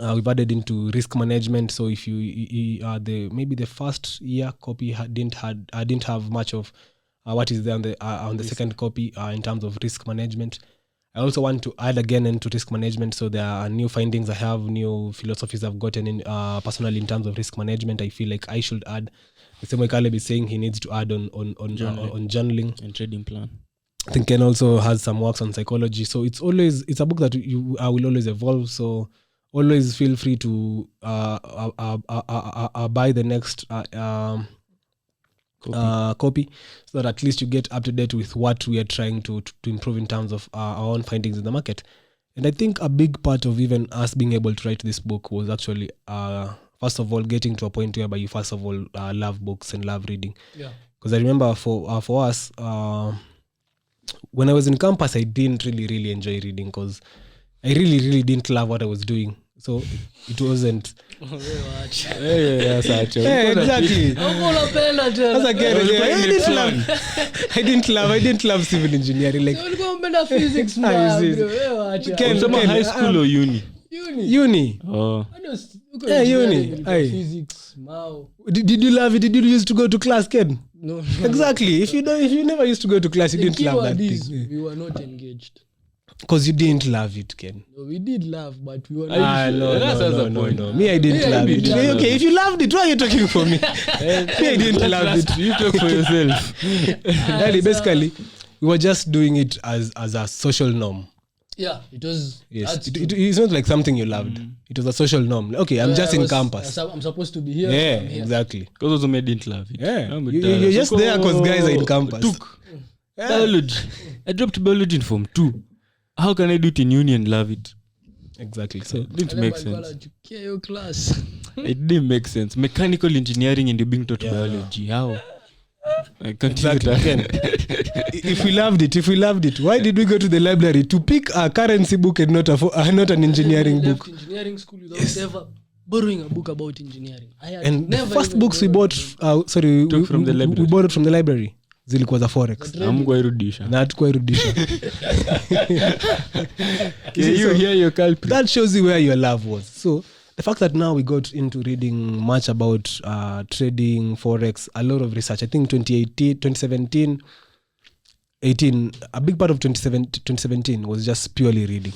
Speaker 4: We've added into risk management. So if you maybe the first year copy didn't have much of what is there on the second copy in terms of risk management. I also want to add again into risk management. So there are new findings I have, new philosophies I've gotten in personally in terms of risk management. I feel like I should add the same way Caleb is saying he needs to add on journaling
Speaker 3: and trading plan.
Speaker 4: I think Ken also has some works on psychology. So it's a book that you will always evolve. So always feel free to buy the next copy, so that at least you get up to date with what we are trying to improve in terms of our own findings in the market. And I think a big part of even us being able to write this book was actually first of all getting to a point where you first of all love books and love reading. Because I remember for us, when I was in campus, I didn't really enjoy reading because I really didn't love what I was doing. So it wasn't.
Speaker 3: Yeah,
Speaker 4: exactly. That's again. I didn't love civil engineering. Like
Speaker 2: physics,
Speaker 3: high school or uni?
Speaker 4: Uni.
Speaker 3: Oh.
Speaker 4: Uni. Physics. Did you love it? Did you used to go to class, Ken?
Speaker 2: No.
Speaker 4: Exactly. If you never used to go to class, you didn't love that thing.
Speaker 2: We were not engaged.
Speaker 4: Because you didn't love it, Ken.
Speaker 2: No, we did love, but we were not.
Speaker 4: No. Me, I didn't love it. Okay, if you loved it, why are you talking for me? Me, I didn't love it.
Speaker 3: You talk for yourself.
Speaker 4: Basically, we were just doing it as a social norm.
Speaker 2: Yeah, it was.
Speaker 4: Yes, it's not like something you loved. It was a social norm. Okay, I'm just in campus.
Speaker 2: I'm supposed to be here.
Speaker 4: Yeah, exactly.
Speaker 3: Because also I didn't love it.
Speaker 4: Yeah, you're just there because guys are in campus.
Speaker 3: Biology. I dropped biology in Form 2. How can I do it in uni and love it?
Speaker 4: Exactly. So
Speaker 3: it didn't make sense.
Speaker 2: Class.
Speaker 3: It didn't make sense. Mechanical engineering and you're being taught biology. How?
Speaker 4: Exactly. If we loved it, why did we go to the library to pick a currency book and not an engineering book?
Speaker 2: Engineering school without ever borrowing a book about engineering.
Speaker 4: And the first books we bought, we bought it from the library. Zilikuwa za Forex.
Speaker 3: Amkuwairudisha.
Speaker 4: Na hatukuwairudisha.
Speaker 3: Your culprit.
Speaker 4: That shows you where your love was. So the fact that now we got into reading much about trading, Forex, a lot of research. I think 2017, 18, a big part of 2017 was just purely reading.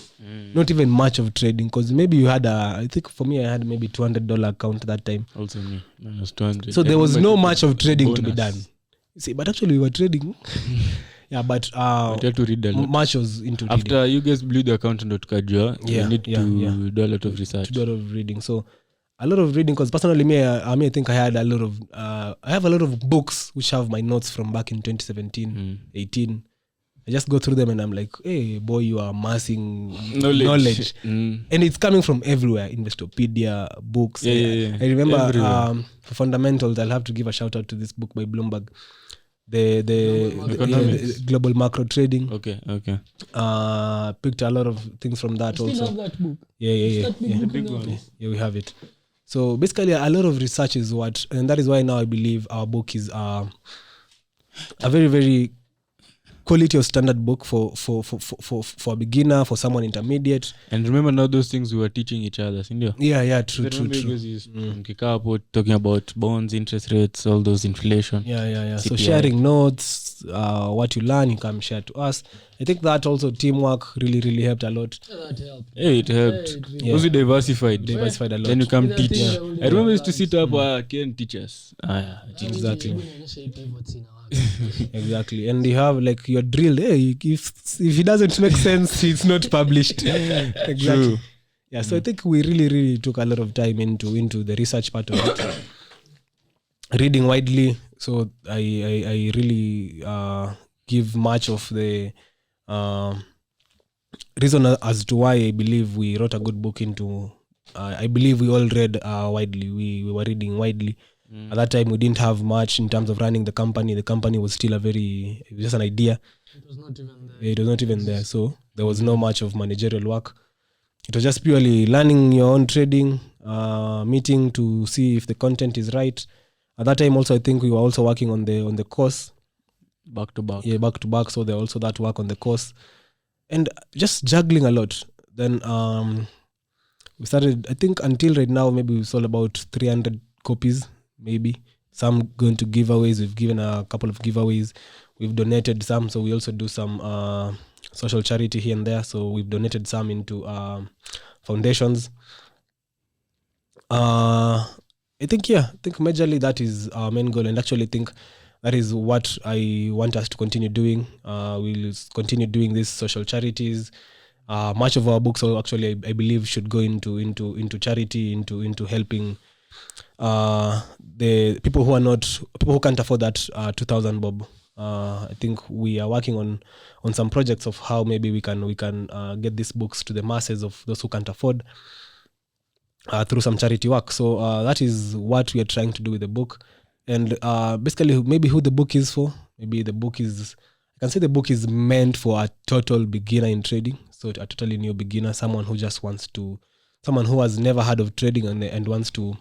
Speaker 4: Not even much of trading, because maybe you had I think for me I had maybe $200 account that time.
Speaker 3: Also me. Minus 200.
Speaker 4: So there was no much of trading to be done. See, but actually we were trading. Yeah, but
Speaker 3: you had to read a lot.
Speaker 4: Much was into reading.
Speaker 3: After you guys blew the account on .kajua, you need to do a lot of research.
Speaker 4: To do a lot of reading. So a lot of reading, because personally I think I had a lot of I have a lot of books which have my notes from back in 2017, 18. I just go through them and I'm like, hey boy, you are amassing knowledge. And it's coming from everywhere. Investopedia, books.
Speaker 3: Yeah.
Speaker 4: I remember for fundamentals, I'll have to give a shout out to this book by Bloomberg. The global macro trading.
Speaker 3: Okay.
Speaker 4: Picked a lot of things from that also.
Speaker 2: Still have that book.
Speaker 4: Yeah.
Speaker 3: The big one.
Speaker 4: Yeah, we have it. So basically a lot of research is and that is why now I believe our book is a very, very quality of standard book for a beginner, for someone intermediate.
Speaker 3: And remember now those things we were teaching each other, sindio?
Speaker 4: Yeah, true.
Speaker 3: Mkikaa hapo talking about bonds, interest rates, all those inflation.
Speaker 4: Yeah. So sharing notes, what you learn, you come share to us. I think that also teamwork really helped a lot.
Speaker 2: That helped.
Speaker 3: Hey, it helped. Because we diversified
Speaker 4: A lot.
Speaker 3: Then you come teach.
Speaker 2: Yeah.
Speaker 3: I remember I used to sit up can teach us.
Speaker 4: Exactly. Exactly. And you have like you're drilled. Hey, if it doesn't make sense, it's not published. Exactly.
Speaker 3: True.
Speaker 4: Yeah. So I think we really took a lot of time into the research part of it. Reading widely. So I really give much of the reason as to why I believe we wrote a good book into. I believe we all read widely. We were reading widely. At that time, we didn't have much in terms of running the company. The company was still it was just an idea.
Speaker 2: It was not even there.
Speaker 4: It was not even there. So there was no much of managerial work. It was just purely learning your own trading, meeting to see if the content is right. At that time, also, I think we were also working on the course.
Speaker 3: Back to back.
Speaker 4: Yeah, back to back. So there also that work on the course. And just juggling a lot. Then we started, I think until right now, maybe we sold about 300 copies. Maybe some going to giveaways. We've given a couple of giveaways. We've donated some, so we also do some social charity here and there. So we've donated some into foundations. I think majorly that is our main goal. And actually, I think that is what I want us to continue doing. We'll continue doing these social charities. Much of our books, actually, I believe, should go into charity, into helping the people who can't afford that 2,000 bob. I think we are working on some projects of how maybe we can get these books to the masses of those who can't afford through some charity work. So that is what we are trying to do with the book. And basically, maybe who the book is for. Maybe I can say the book is meant for a total beginner in trading. So a totally new beginner, someone who has never heard of trading and wants to,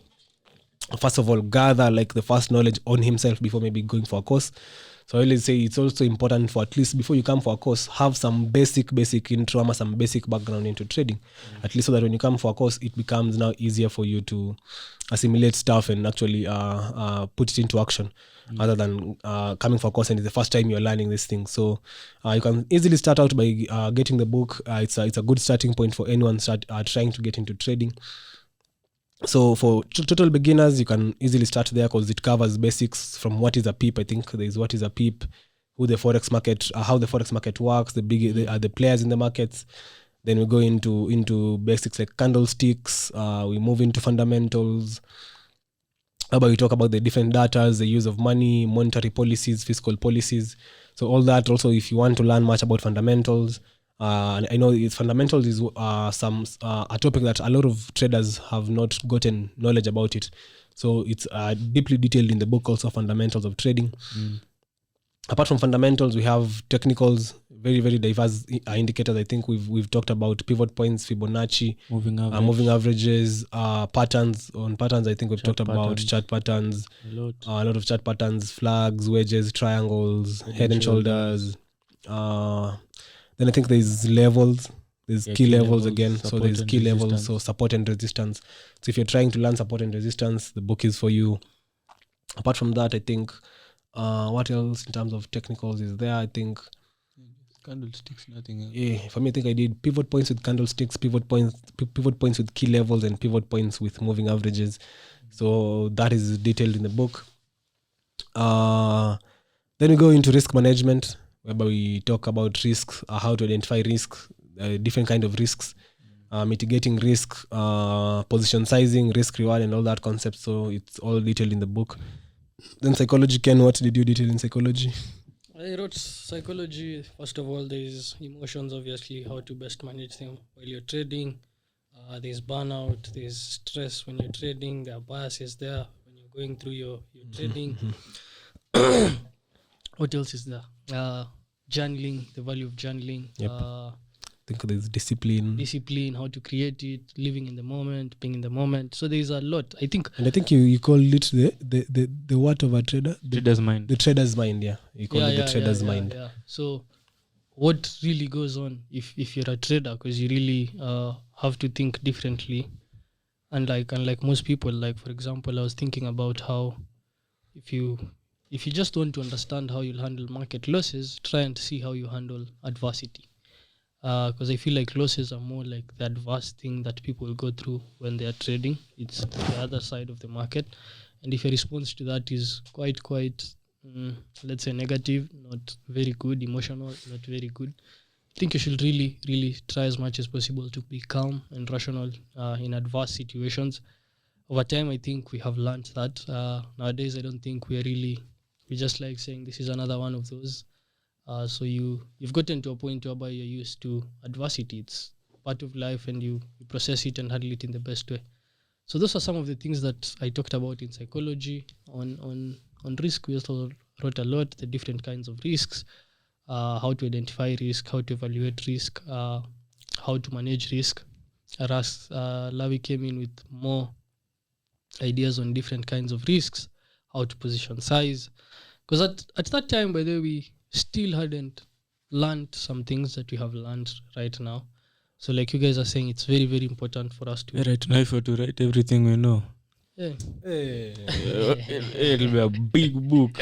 Speaker 4: first of all, gather like the first knowledge on himself before maybe going for a course. So I always say it's also important for, at least before you come for a course, have some basic intro or some basic background into trading. At least so that when you come for a course, it becomes now easier for you to assimilate stuff and actually put it into action, other than coming for a course and it's the first time you're learning this thing. So you can easily start out by getting the book. It's a good starting point for anyone trying to get into trading. So for total beginners, you can easily start there because it covers basics from what is a PEEP. I think there is what is a PEEP, who the Forex market, how the Forex market works, the players in the markets. Then we go into basics like candlesticks. We move into fundamentals. We talk about the different datas, the use of money, monetary policies, fiscal policies. So all that also, if you want to learn much about fundamentals. I know fundamentals is a topic that a lot of traders have not gotten knowledge about it. So it's deeply detailed in the book, also fundamentals of trading. Apart from fundamentals, we have technicals, very, very diverse indicators. I think we've talked about pivot points, Fibonacci, moving averages, patterns. On patterns, I think we've talked about chart patterns, a lot of chart patterns, flags, wedges, triangles, head and shoulders. Then I think there's levels. There's key levels again. So there's key levels, so support and resistance. So if you're trying to learn support and resistance, the book is for you. Apart from that, I think what else in terms of technicals is there? I think
Speaker 3: candlesticks, nothing else.
Speaker 4: Yeah, for me, I think I did pivot points with candlesticks, pivot points with key levels, and pivot points with moving averages. So that is detailed in the book. Then we go into risk management, whereby we talk about risks, how to identify risks, different kind of risks, mitigating risk, position sizing, risk reward, and all that concept. So it's all detailed in the book. Then psychology. Ken, what did you detail in psychology?
Speaker 2: I wrote psychology. First of all, there's emotions, obviously, how to best manage them while you're trading. There's burnout, there's stress when you're trading, there are biases there when you're going through your trading. What else is there? Journaling, the value of journaling.
Speaker 4: Yep. I think there's discipline,
Speaker 2: how to create it, living in the moment, being in the moment. So there's a lot, I think.
Speaker 4: And I think you call it the what of a trader?
Speaker 3: Trader's mind.
Speaker 4: The trader's mind, yeah. You call it the trader's mind.
Speaker 2: Yeah. So what really goes on if you're a trader, because you really have to think differently. And unlike most people, like for example, I was thinking about how if you just want to understand how you'll handle market losses, try and see how you handle adversity. Because I feel like losses are more like the adverse thing that people go through when they are trading. It's the other side of the market. And if your response to that is quite let's say negative, not very good, emotional, not very good, I think you should really, really try as much as possible to be calm and rational in adverse situations. Over time, I think we have learned that. Nowadays, I don't think we just like saying this is another one of those. So you've gotten to a point whereby you're used to adversity. It's part of life, and you process it and handle it in the best way. So those are some of the things that I talked about in psychology. On risk, we also wrote a lot, the different kinds of risks, how to identify risk, how to evaluate risk, how to manage risk. Whereas Lavi came in with more ideas on different kinds of risks, how to position size. Because at that time, by the way, we still hadn't learned some things that we have learned right now. So like you guys are saying, it's very, very important for us to...
Speaker 3: Right now, if we to write everything we know.
Speaker 2: Yeah.
Speaker 3: It'll be a big book.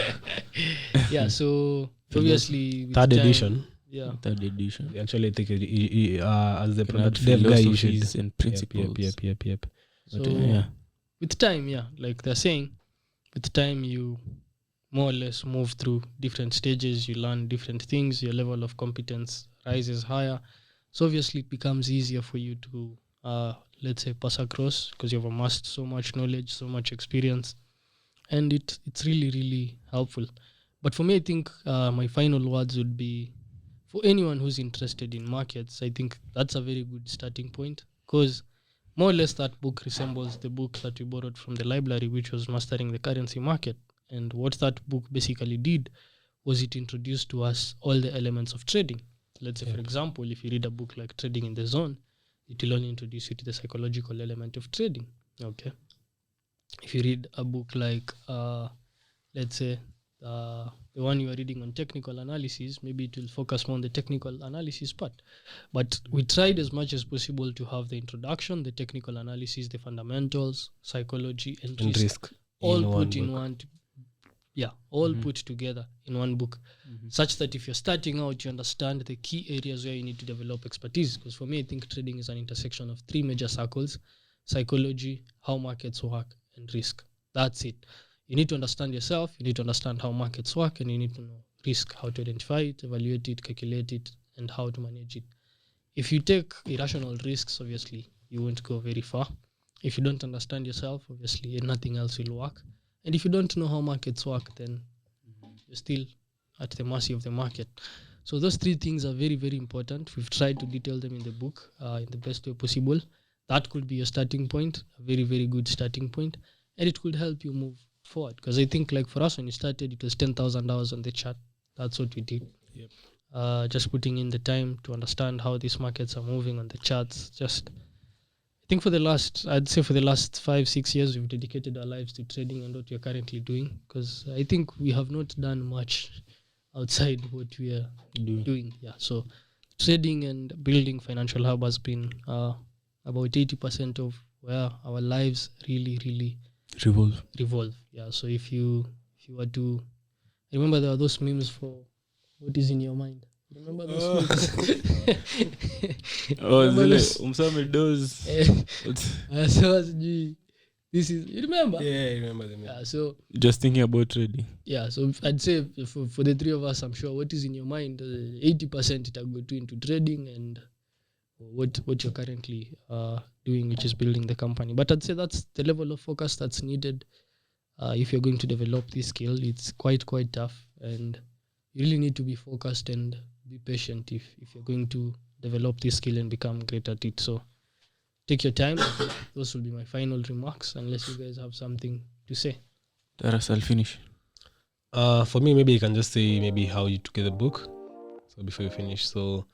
Speaker 2: Yeah, so obviously...
Speaker 4: Third edition.
Speaker 2: Yeah.
Speaker 3: Third edition.
Speaker 4: Actually, I think as the
Speaker 3: product
Speaker 4: dev guy, you should...
Speaker 3: and principles.
Speaker 4: Yep.
Speaker 2: So with time, like they're saying, with time you more or less move through different stages. You learn different things. Your level of competence rises higher. So obviously it becomes easier for you to, let's say, pass across because you've amassed so much knowledge, so much experience. And it's really, really helpful. But for me, I think my final words would be, for anyone who's interested in markets, I think that's a very good starting point, because more or less that book resembles the book that we borrowed from the library, which was Mastering the Currency Market. And what that book basically did was it introduced to us all the elements of trading. Let's say, for example, if you read a book like Trading in the Zone, it will only introduce you to the psychological element of trading. Okay. If you read a book like, let's say, the one you are reading on technical analysis, maybe it will focus more on the technical analysis part. But we tried as much as possible to have the introduction, the technical analysis, the fundamentals, psychology, and risk all put in one. All put together in one book, such that if you're starting out, you understand the key areas where you need to develop expertise. Because for me, I think trading is an intersection of three major circles: psychology, how markets work, and risk. That's it. You need to understand yourself, you need to understand how markets work, and you need to know risk, how to identify it, evaluate it, calculate it, and how to manage it. If you take irrational risks, obviously, you won't go very far. If you don't understand yourself, obviously, nothing else will work. And if you don't know how markets work, then you're still at the mercy of the market. So those three things are very, very important. We've tried to detail them in the book in the best way possible. That could be your starting point, a very, very good starting point. And it could help you move forward. Because I think, like for us, when we started, it was 10,000 hours on the chart. That's what we did. Yep. Just putting in the time to understand how these markets are moving on the charts. I think for the last 5-6 years, we've dedicated our lives to trading and what we're currently doing. Because I think we have not done much outside what we are doing. Yeah. So trading and building Financial Hub has been about 80% of where our lives really, really revolve. Yeah. So if you were to remember, there are those memes for what is in your mind. Remember those memes?
Speaker 3: Umsame does.
Speaker 2: This is, you remember?
Speaker 4: Yeah, I remember them.
Speaker 2: Yeah, so
Speaker 3: just thinking about trading.
Speaker 2: Yeah, so I'd say for the three of us, I'm sure what is in your mind, 80% it will go into trading and what you're currently doing, which is building the company. But I'd say that's the level of focus that's needed if you're going to develop this skill. It's quite tough, and you really need to be focused and be patient if you're going to develop this skill and become great at it. So take your time. Those will be my final remarks, unless you guys have something to say.
Speaker 3: Taras, I'll finish.
Speaker 4: For me, maybe you can just say maybe how you took the book. So before you finish, so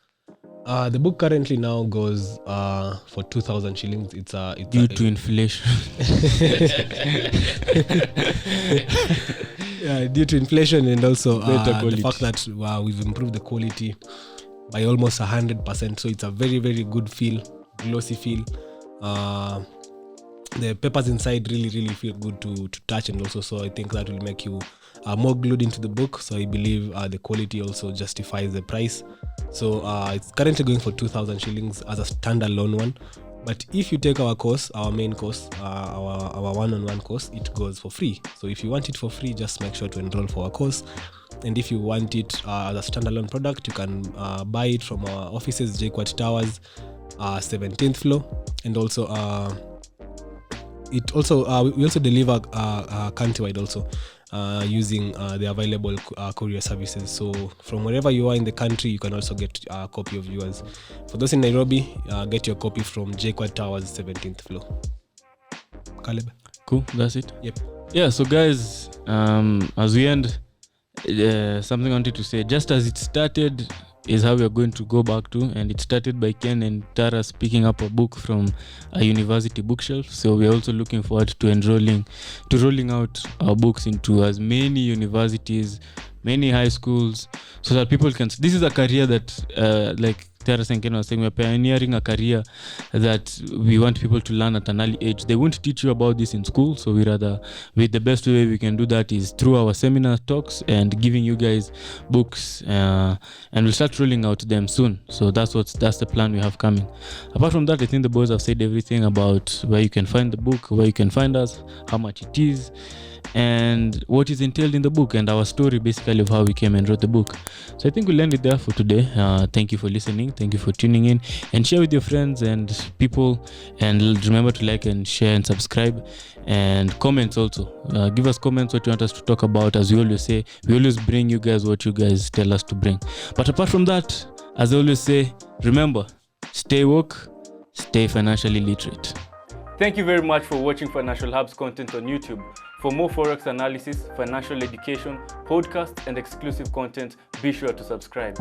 Speaker 4: the book currently now goes for 2,000 shillings. It's
Speaker 3: due to inflation.
Speaker 4: Yeah, due to inflation, and also the fact that we've improved the quality by almost 100%. So it's a very, very good feel, glossy feel. The papers inside really feel good to touch, and also so I think that will make you more glued into the book. So I believe the quality also justifies the price. So it's currently going for 2,000 shillings as a standalone one. But if you take our course, our main course, our one-on-one course, it goes for free. So if you want it for free, just make sure to enroll for our course. And if you want it as a standalone product, you can buy it from our offices, JQuat Towers, 17th floor. And also, we also deliver countrywide also. Using the available courier services. So from wherever you are in the country, you can also get a copy of yours. For those in Nairobi, get your copy from JQuat Towers, 17th floor. Caleb?
Speaker 3: Cool, that's it?
Speaker 4: Yep.
Speaker 3: Yeah, so guys, as we end, something I wanted to say. Just as it started is how we are going to go back to, and it started by Ken and Taras picking up a book from a university bookshelf. So we are also looking forward to rolling out our books into as many universities, many high schools, so that people can. This is a career that, like Taras and Ken was saying, we're pioneering a career that we want people to learn at an early age. They won't teach you about this in school, so the best way we can do that is through our seminar talks and giving you guys books, and we'll start rolling out them soon. So that's the plan we have coming. Apart from that, I think the boys have said everything about where you can find the book, where you can find us, how much it is, and what is entailed in the book, and our story basically of how we came and wrote the book. So I think we'll end it there for today. Thank you for listening, thank you for tuning in, and share with your friends and people, and remember to like and share and subscribe, and comments also. Give us comments what you want us to talk about. As we always say, we always bring you guys what you guys tell us to bring. But apart from that, as I always say, remember, stay woke, stay financially literate.
Speaker 1: Thank you very much for watching Financial Hub's content on YouTube. For more Forex analysis, financial education, podcasts, and exclusive content, be sure to subscribe.